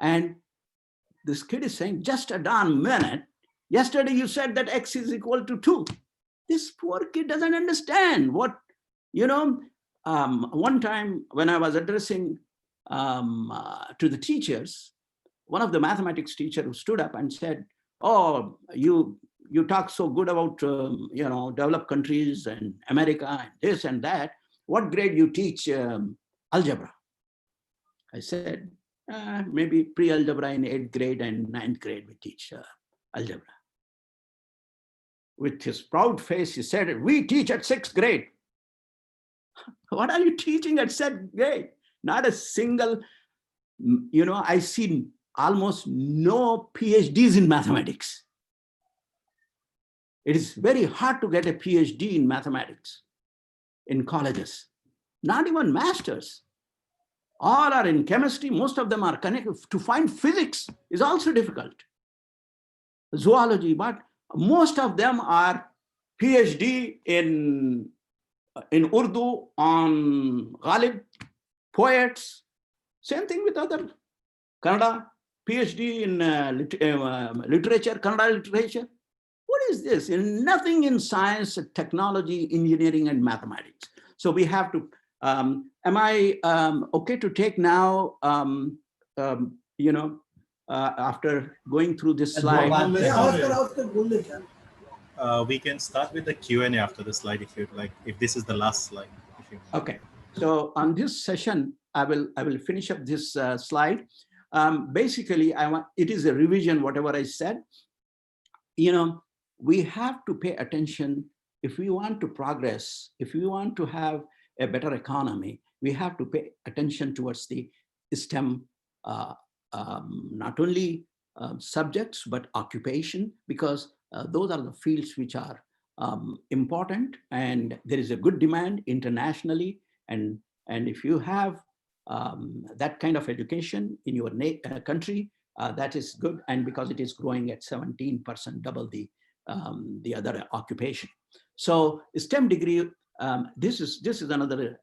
and this kid is saying, just a darn minute, yesterday you said that x is equal to 2. This poor kid doesn't understand what, one time when I was addressing to the teachers, one of the mathematics teacher who stood up and said, oh, you talk so good about, developed countries and America and this and that. What grade you teach algebra? I said, maybe pre-algebra in 8th grade and 9th grade we teach algebra. With his proud face, he said, we teach at 6th grade. What are you teaching at 6th grade? Not a single, I see almost no PhDs in mathematics. It is very hard to get a PhD in mathematics in colleges, not even masters. All are in chemistry, most of them are connected. To find physics is also difficult. Zoology, but most of them are PhD in Urdu, on Ghalib, poets. Same thing with other Kannada, PhD in literature, Kannada literature. What is this? Nothing in science, technology, engineering, and mathematics. So we have to, am I okay to take now, after going through this slide? We can start with the Q&A after the slide if you'd like, if this is the last slide. Okay, so on this session, I will finish up this slide. Basically, it is a revision, whatever I said. We have to pay attention if we want to progress, if we want to have a better economy, we have to pay attention towards the STEM, not only subjects, but occupation, because those are the fields which are important, and there is a good demand internationally. And if you have that kind of education in your country, that is good. And because it is growing at 17%, double the other occupation. So STEM degree, this is another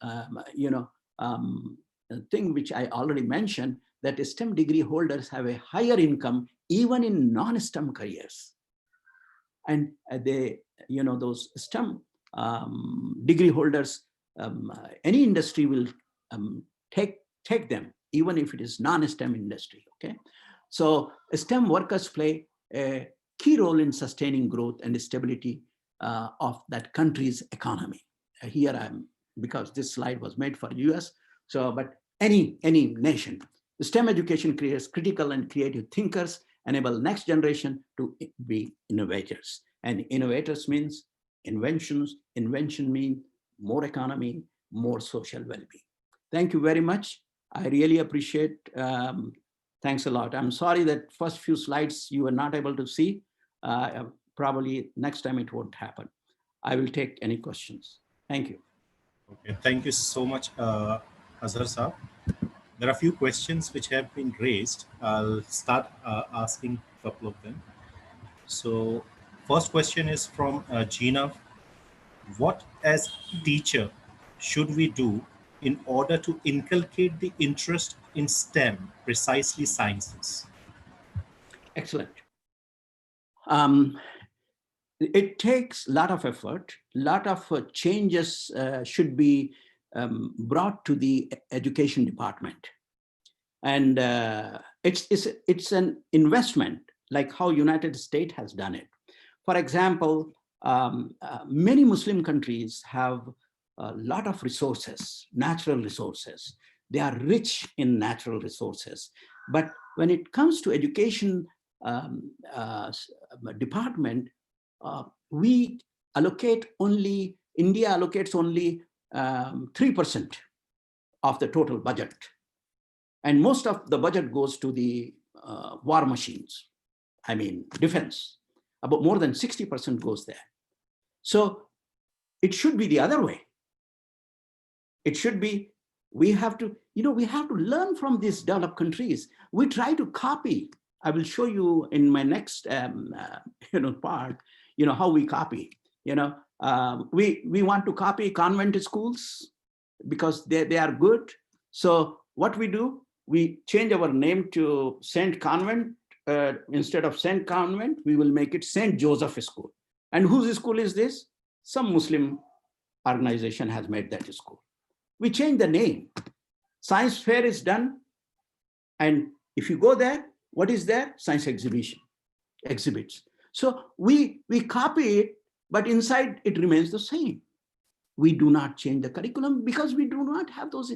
thing which I already mentioned, that STEM degree holders have a higher income even in non-STEM careers. And they, those STEM degree holders, any industry will take them, even if it is non-STEM industry, okay? So STEM workers play a key role in sustaining growth and stability of that country's economy. Here I'm, because this slide was made for US, so, but any nation. STEM education creates critical and creative thinkers, enable next generation to be innovators. And innovators means inventions, invention means more economy, more social well-being. Thank you very much. I really appreciate, thanks a lot. I'm sorry that first few slides you were not able to see. Probably next time it won't happen. I will take any questions. Thank you. Okay, thank you so much, Azhar Saab. There are a few questions which have been raised. I'll start asking a couple of them. So first question is from Gina. What as teacher should we do in order to inculcate the interest in STEM, precisely sciences? Excellent. It takes a lot of effort, a lot of changes should be brought to the education department. And it's an investment, like how United States has done it. For example, many Muslim countries have a lot of resources, natural resources. They are rich in natural resources. But when it comes to education department, we allocate only, India allocates only 3% of the total budget. And most of the budget goes to the war machines. I mean, defense. About more than 60% goes there. So it should be the other way. It should be, we have to learn from these developed countries. We try to copy. I will show you in my next part, how we copy. We want to copy convent schools because they are good. So what we do, we change our name to Saint Convent. Instead of Saint Convent, we will make it Saint Joseph School. And whose school is this? Some Muslim organization has made that school. We change the name. Science fair is done. And if you go there, what is there? Science exhibits. So we copy it, but inside it remains the same. We do not change the curriculum because we do not have those.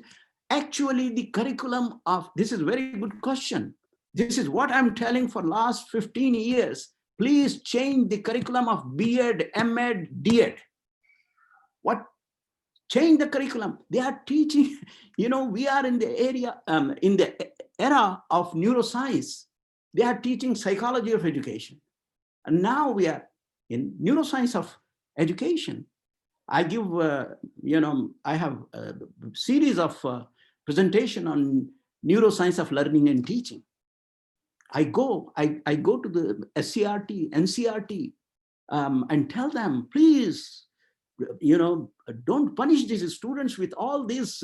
Actually, the curriculum of, this is a very good question. This is what I'm telling for last 15 years. Please change the curriculum of B.Ed, M.Ed, D.Ed. What? Change the curriculum. They are teaching, we are in the area, in the era of neuroscience. They are teaching psychology of education. And now we are in neuroscience of education. I give, I have a series of presentation on neuroscience of learning and teaching. I go to the SCRT, NCRT, and tell them, please, don't punish these students with all these,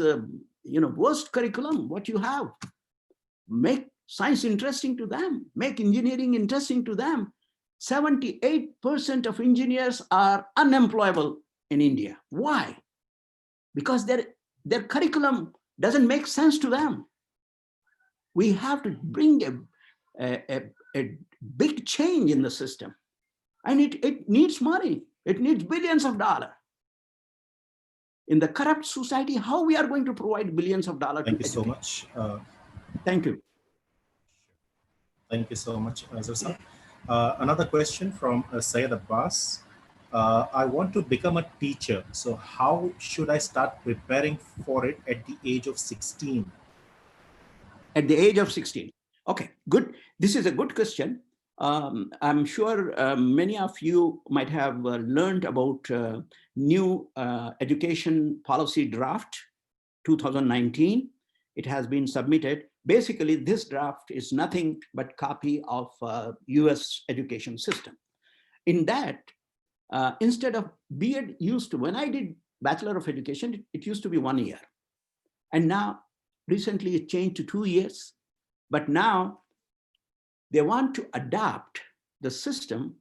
worst curriculum, what you have. Make science interesting to them, make engineering interesting to them. 78% of engineers are unemployable in India. Why? Because their curriculum doesn't make sense to them. We have to bring a big change in the system. And it needs money. It needs billions of dollars. In the corrupt society, how we are going to provide billions of dollars? Thank you so much. Thank you. Thank you so much, Azhar. Another question from Syed Abbas. I want to become a teacher. So how should I start preparing for it at the age of 16? At the age of 16. Okay, good. This is a good question. I'm sure many of you might have learned about new education policy draft 2019. It has been submitted. Basically, this draft is nothing but copy of US education system. In that, instead of B.Ed used to, when I did Bachelor of Education, it used to be 1 year. And now, recently it changed to 2 years. But now, they want to adopt the system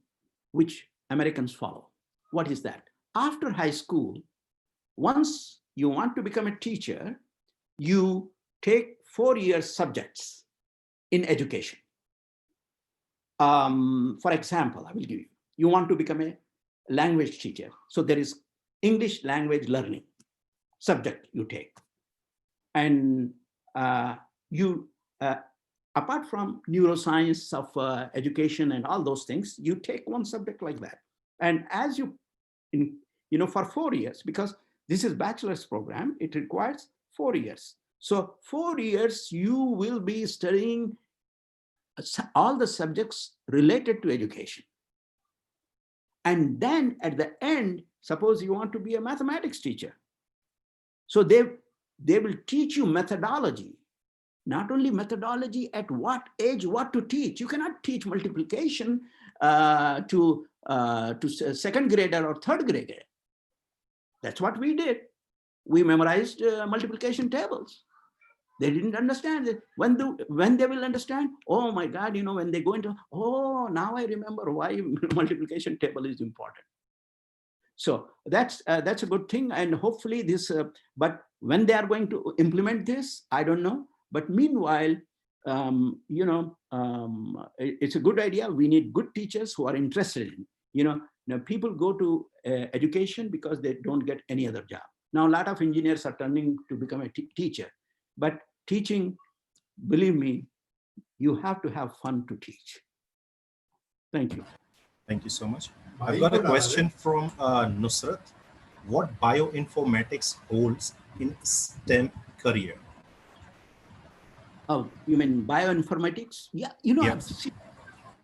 which Americans follow. What is that? after high school, once you want to become a teacher, you take 4-year subjects in education. For example, I will give you, you want to become a language teacher. So there is English language learning subject you take. And apart from neuroscience of education and all those things, you take one subject like that. And as you, for 4 years, because this is bachelor's program, it requires 4 years. So 4 years, you will be studying all the subjects related to education. And then at the end, suppose you want to be a mathematics teacher. So they will teach you methodology, not only methodology, at what age, what to teach. You cannot teach multiplication to second grader or third grader. That's what we did. We memorized multiplication tables. They didn't understand it. When they will understand, oh my God, when they go into, oh, now I remember why multiplication table is important. So that's a good thing. And hopefully this, but when they are going to implement this, I don't know. But meanwhile, it's a good idea. We need good teachers who are interested in, people go to education because they don't get any other job. Now, a lot of engineers are turning to become a teacher, but teaching, believe me, you have to have fun to teach. Thank you. Thank you so much. I've got a question from Nusrat. What bioinformatics holds in STEM career? Oh, you mean bioinformatics? Yeah,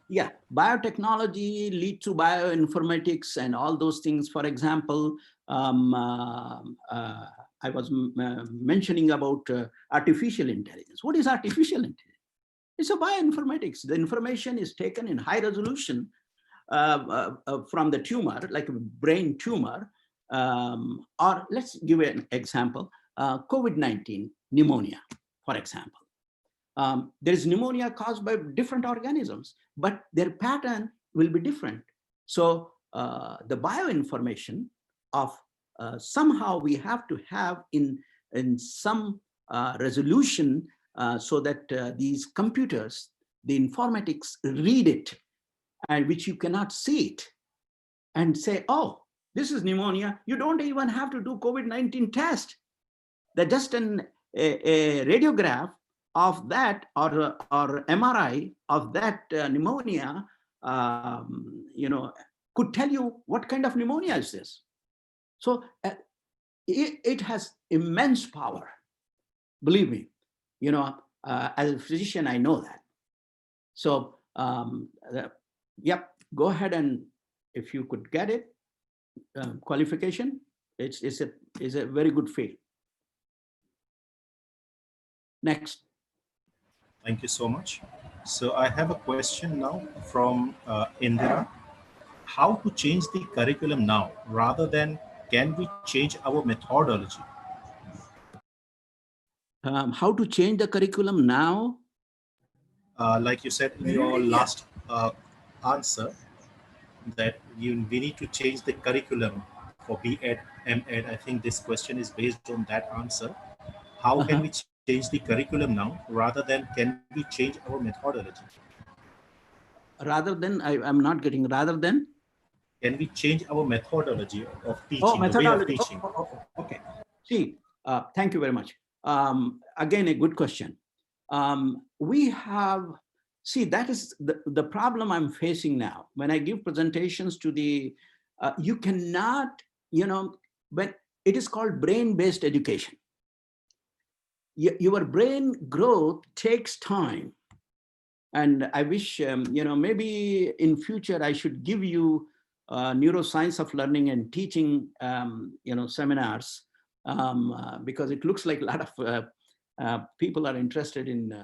yeah, biotechnology lead to bioinformatics and all those things. For example, I was mentioning about artificial intelligence. What is artificial intelligence? It's a bioinformatics. The information is taken in high resolution from the tumor, like a brain tumor. Or let's give an example, COVID-19, pneumonia, for example. There is pneumonia caused by different organisms, but their pattern will be different. So the bioinformation of somehow we have to have in some resolution so that these computers, the informatics read it, and which you cannot see it and say, oh, this is pneumonia. You don't even have to do COVID-19 test. They're just a radiograph of that or MRI of that pneumonia, could tell you what kind of pneumonia is this. So it has immense power. Believe me, as a physician, I know that. So yep, go ahead, and if you could get it, qualification, it's a very good field. Next. Thank you so much. So I have a question now from Indira. How to change the curriculum now rather than can we change our methodology? How to change the curriculum now? Like you said in your last answer, that we need to change the curriculum for B.Ed, M.Ed. I think this question is based on that answer. How can we change the curriculum now rather than can we change our methodology? Rather than, I'm not getting, rather than? Can we change our methodology of teaching, oh, methodology. the way of teaching? Okay. See, thank you very much. Again, a good question. We have, see, that is the problem I'm facing now. When I give presentations to the, you cannot, when it is called brain-based education. Your brain growth takes time. And I wish, maybe in future, I should give you neuroscience of learning and teaching, seminars, because it looks like a lot of people are interested in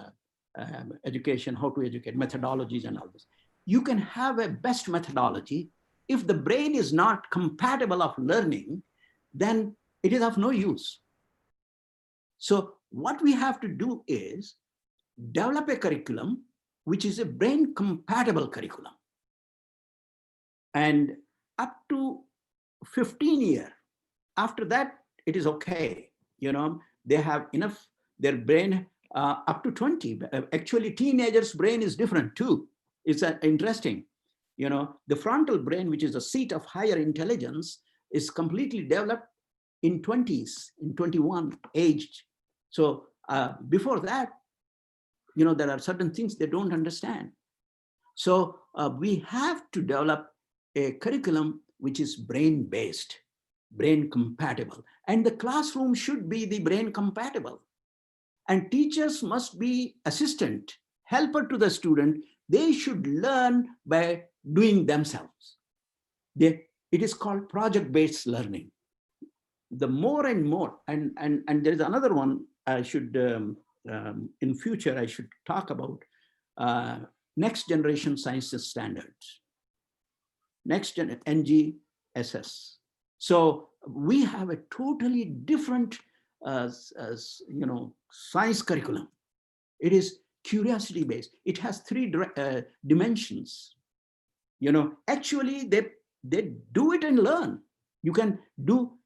education, how to educate, methodologies and all this. You can have a best methodology. If the brain is not compatible of learning, then it is of no use. So what we have to do is develop a curriculum which is a brain compatible curriculum. And up to 15 years. After that, it is okay. They have enough, their brain up to 20. Actually, teenagers' brain is different too. It's interesting. The frontal brain, which is the seat of higher intelligence, is completely developed in 20s, in 21 aged. So before that, there are certain things they don't understand. So we have to develop a curriculum which is brain-based, brain compatible. And the classroom should be the brain compatible. And teachers must be assistant, helper to the student. They should learn by doing themselves. It is called project-based learning. The more and more, and there is another one I should, in future, I should talk about, next generation sciences standards, next gen NGSS. So we have a totally different, science curriculum. It is curiosity based. It has 3 dimensions. Actually they do it and learn. You can do,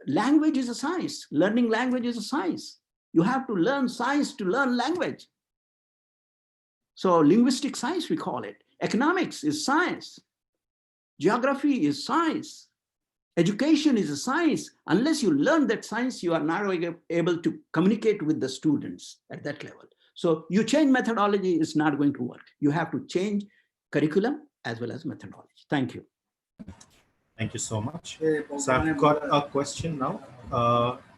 language is a science. Learning language is a science. You have to learn science to learn language. So linguistic science, we call it. Economics is science. Geography is science. Education is a science. Unless you learn that science, you are not able to communicate with the students at that level. So you change methodology, it's not going to work. You have to change curriculum as well as methodology. Thank you. Thank you so much. So I've got a question now.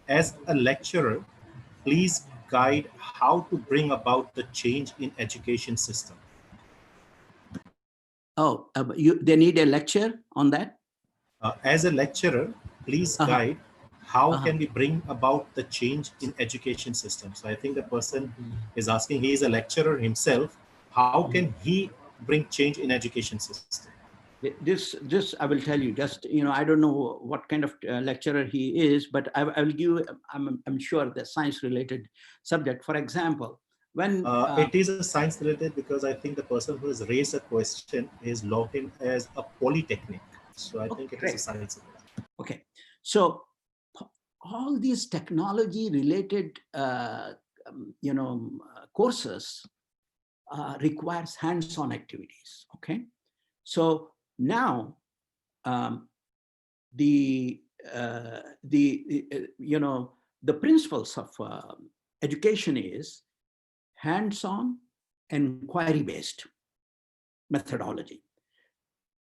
As a lecturer, please guide how to bring about the change in education system. Oh, they need a lecture on that? As a lecturer, please guide how can we bring about the change in education system. So I think the person is asking, he is a lecturer himself, how can he bring change in education system? This I will tell you, just, I don't know what kind of lecturer he is, but I will give, I'm sure, the science related subject. For example, when it is a science related, because I think the person who has raised a question is logged in as a polytechnic. So I think it is a science related. Okay, so all these technology related courses requires hands-on activities. Okay, so now the principles of education is hands-on, inquiry-based methodology.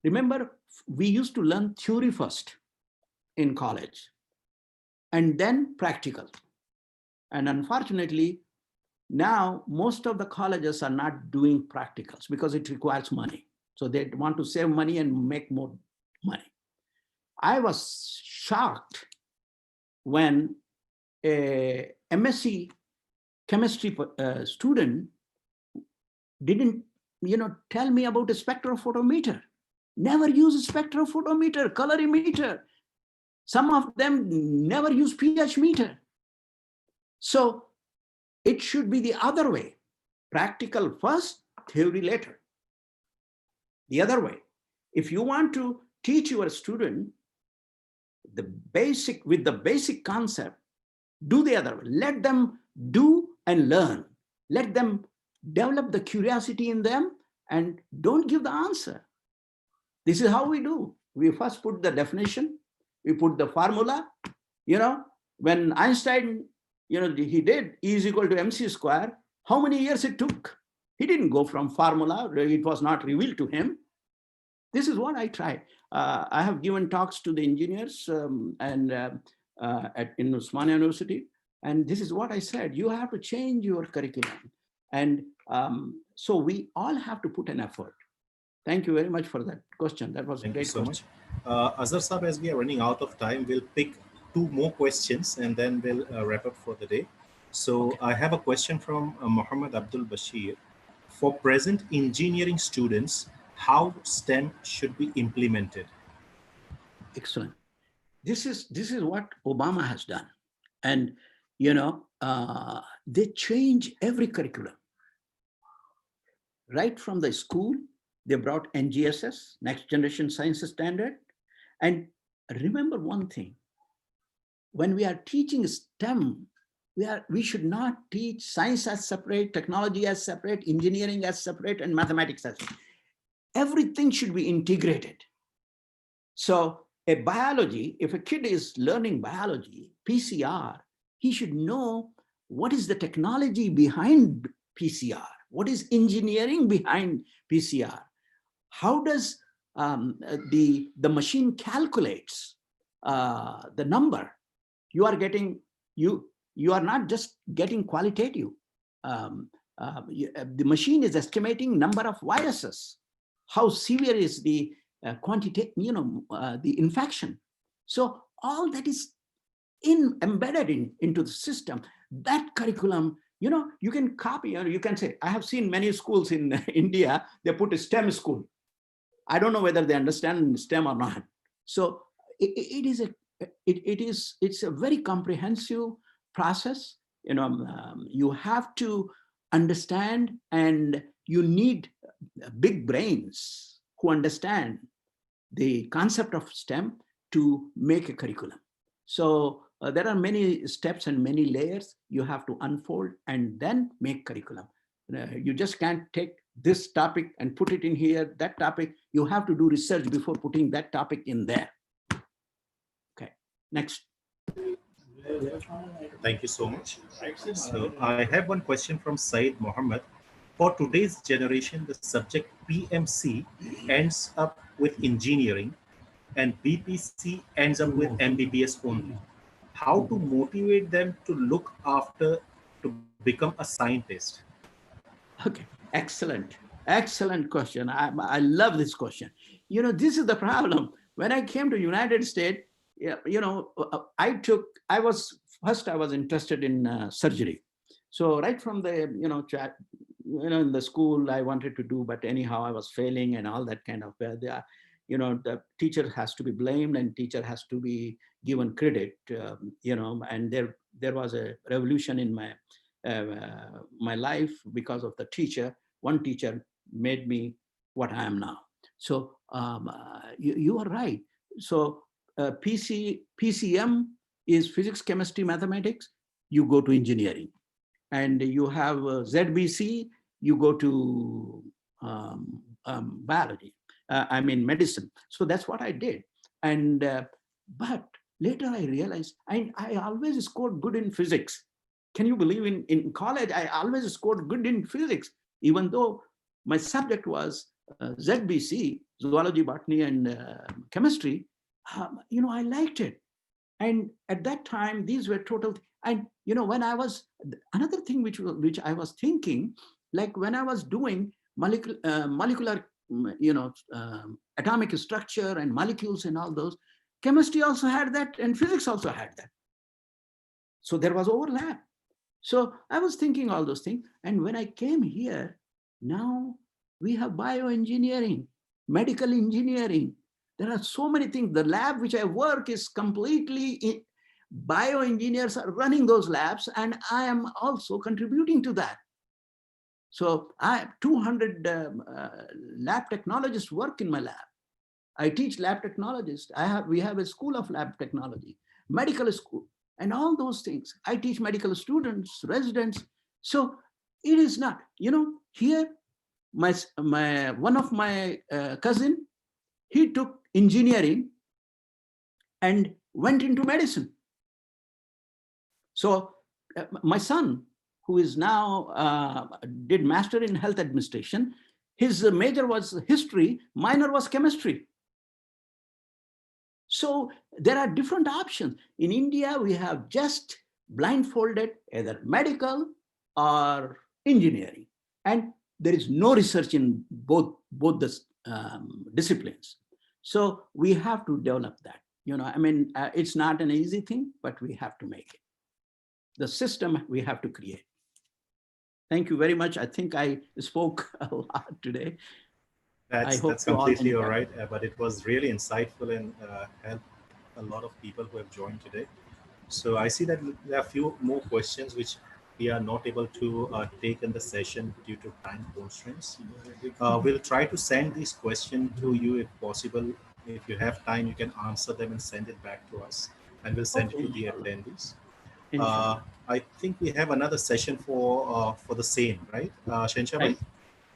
Remember, we used to learn theory first in college and then practical. And unfortunately, now most of the colleges are not doing practicals because it requires money. So they want to save money and make more money. I was shocked when a MSc chemistry student didn't, tell me about a spectrophotometer. Never use a spectrophotometer, colorimeter. Some of them never use pH meter. So it should be the other way. Practical first, theory later. The other way. If you want to teach your student with the basic concept, do the other way. Let them do and learn. Let them develop the curiosity in them and don't give the answer. This is how we do. We first put the definition, we put the formula. When Einstein, he did E is equal to mc square, how many years it took? He didn't go from formula, it was not revealed to him. This is what I try. I have given talks to the engineers in Osmania University, and this is what I said. You have to change your curriculum. And so we all have to put an effort. Thank you very much for that question. That was a great question. Thank you so much. Azhar Saab, as we are running out of time, we'll pick 2 more questions and then we'll wrap up for the day. So okay. I have a question from Muhammad Abdul Bashir. For present engineering students, how STEM should be implemented? Excellent. This is what Obama has done. And, they change every curriculum. Right from the school, they brought NGSS, Next Generation Sciences Standard. And remember one thing. When we are teaching STEM, we should not teach science as separate, technology as separate, engineering as separate, and mathematics as separate. Everything should be integrated. So a biology, if a kid is learning biology, PCR, he should know what is the technology behind PCR, what is engineering behind PCR, how does the machine calculates the number. You are getting, you are not just getting qualitative. The machine is estimating number of viruses. How severe is the quantity, the infection. So all that is embedded into the system. That curriculum, you can copy, or you can say, I have seen many schools in India, they put a STEM school. I don't know whether they understand STEM or not. So it's a very comprehensive process. You have to understand, and you need big brains who understand the concept of STEM to make a curriculum. So there are many steps and many layers you have to unfold and then make curriculum. You just can't take this topic and put it in here, that topic. You have to do research before putting that topic in there. Okay, next. Thank you so much. So I have one question from Said Mohammed. For today's generation, the subject PMC ends up with engineering and BPC ends up with MBBS only. How to motivate them to look after to become a scientist? Okay, excellent. Excellent question. I love this question. This is the problem. When I came to United States, I was interested in surgery. So right from the, in the school I wanted to do, but anyhow I was failing and all that kind of, the teacher has to be blamed and teacher has to be given credit, and there was a revolution in my life because of the teacher. One teacher made me what I am now. So you are right. So PCM is physics, chemistry, mathematics. You go to engineering, and you have ZBC. You go to biology. Medicine. So that's what I did. And but later I realized I always scored good in physics. Can you believe in college, I always scored good in physics, even though my subject was ZBC, zoology, botany, and chemistry. I liked it. And at that time, these were total. And when I was, another thing which I was thinking, like when I was doing molecular, atomic structure and molecules and all those, chemistry also had that, and physics also had that. So there was overlap. So I was thinking all those things. And when I came here, now we have bioengineering, medical engineering. There are so many things. The lab which I work is completely, bioengineers are running those labs, and I am also contributing to that. So I have 200 lab technologists work in my lab. I teach lab technologists. We have a school of lab technology, medical school, and all those things. I teach medical students, residents. So it is not, here, one of my cousin, he took engineering and went into medicine. So my son, who is now did master in health administration, his major was history, minor was chemistry. So there are different options. In India, we have just blindfolded either medical or engineering, and there is no research in both the disciplines. So we have to develop that. It's not an easy thing, but we have to make it. The system we have to create. Thank you very much. I think I spoke a lot today. That's completely all right, but it was really insightful and helped a lot of people who have joined today. So I see that there are a few more questions which we are not able to take in the session due to time constraints. We'll try to send these questions to you if possible If you have time, you can answer them and send it back to us, and we'll send it to the attendees. I think we have another session for the same, right, Shensha bhai?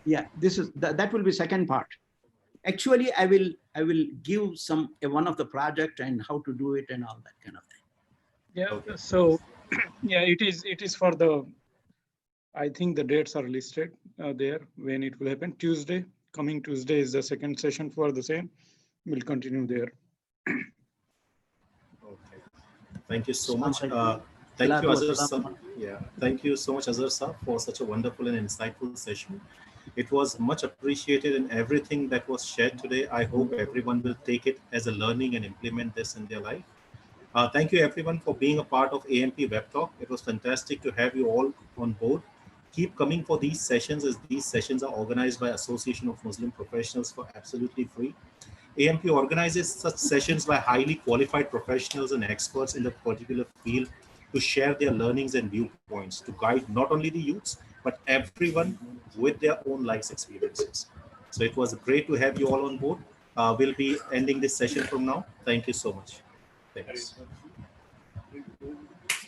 Yeah, this is that will be second part. Actually, I will give some one of the project and how to do it and all that kind of thing. Yeah. Okay. So yeah, it is for the. I think the dates are listed there when it will happen. Tuesday, coming Tuesday is the second session for the same. We'll continue there. Okay. Thank you so much. Assalamu Thank you, alaikum. Azhar sir. Yeah, thank you so much, Azhar sir, for such a wonderful and insightful session. It was much appreciated, and everything that was shared today, I hope everyone will take it as a learning and implement this in their life. Thank you, everyone, for being a part of AMP Web Talk. It was fantastic to have you all on board. Keep coming for these sessions, as these sessions are organized by Association of Muslim Professionals for absolutely free. AMP organizes such sessions by highly qualified professionals and experts in the particular field to share their learnings and viewpoints, to guide not only the youths, but everyone with their own life's experiences. So it was great to have you all on board. We'll be ending this session from now. Thank you so much. Thanks.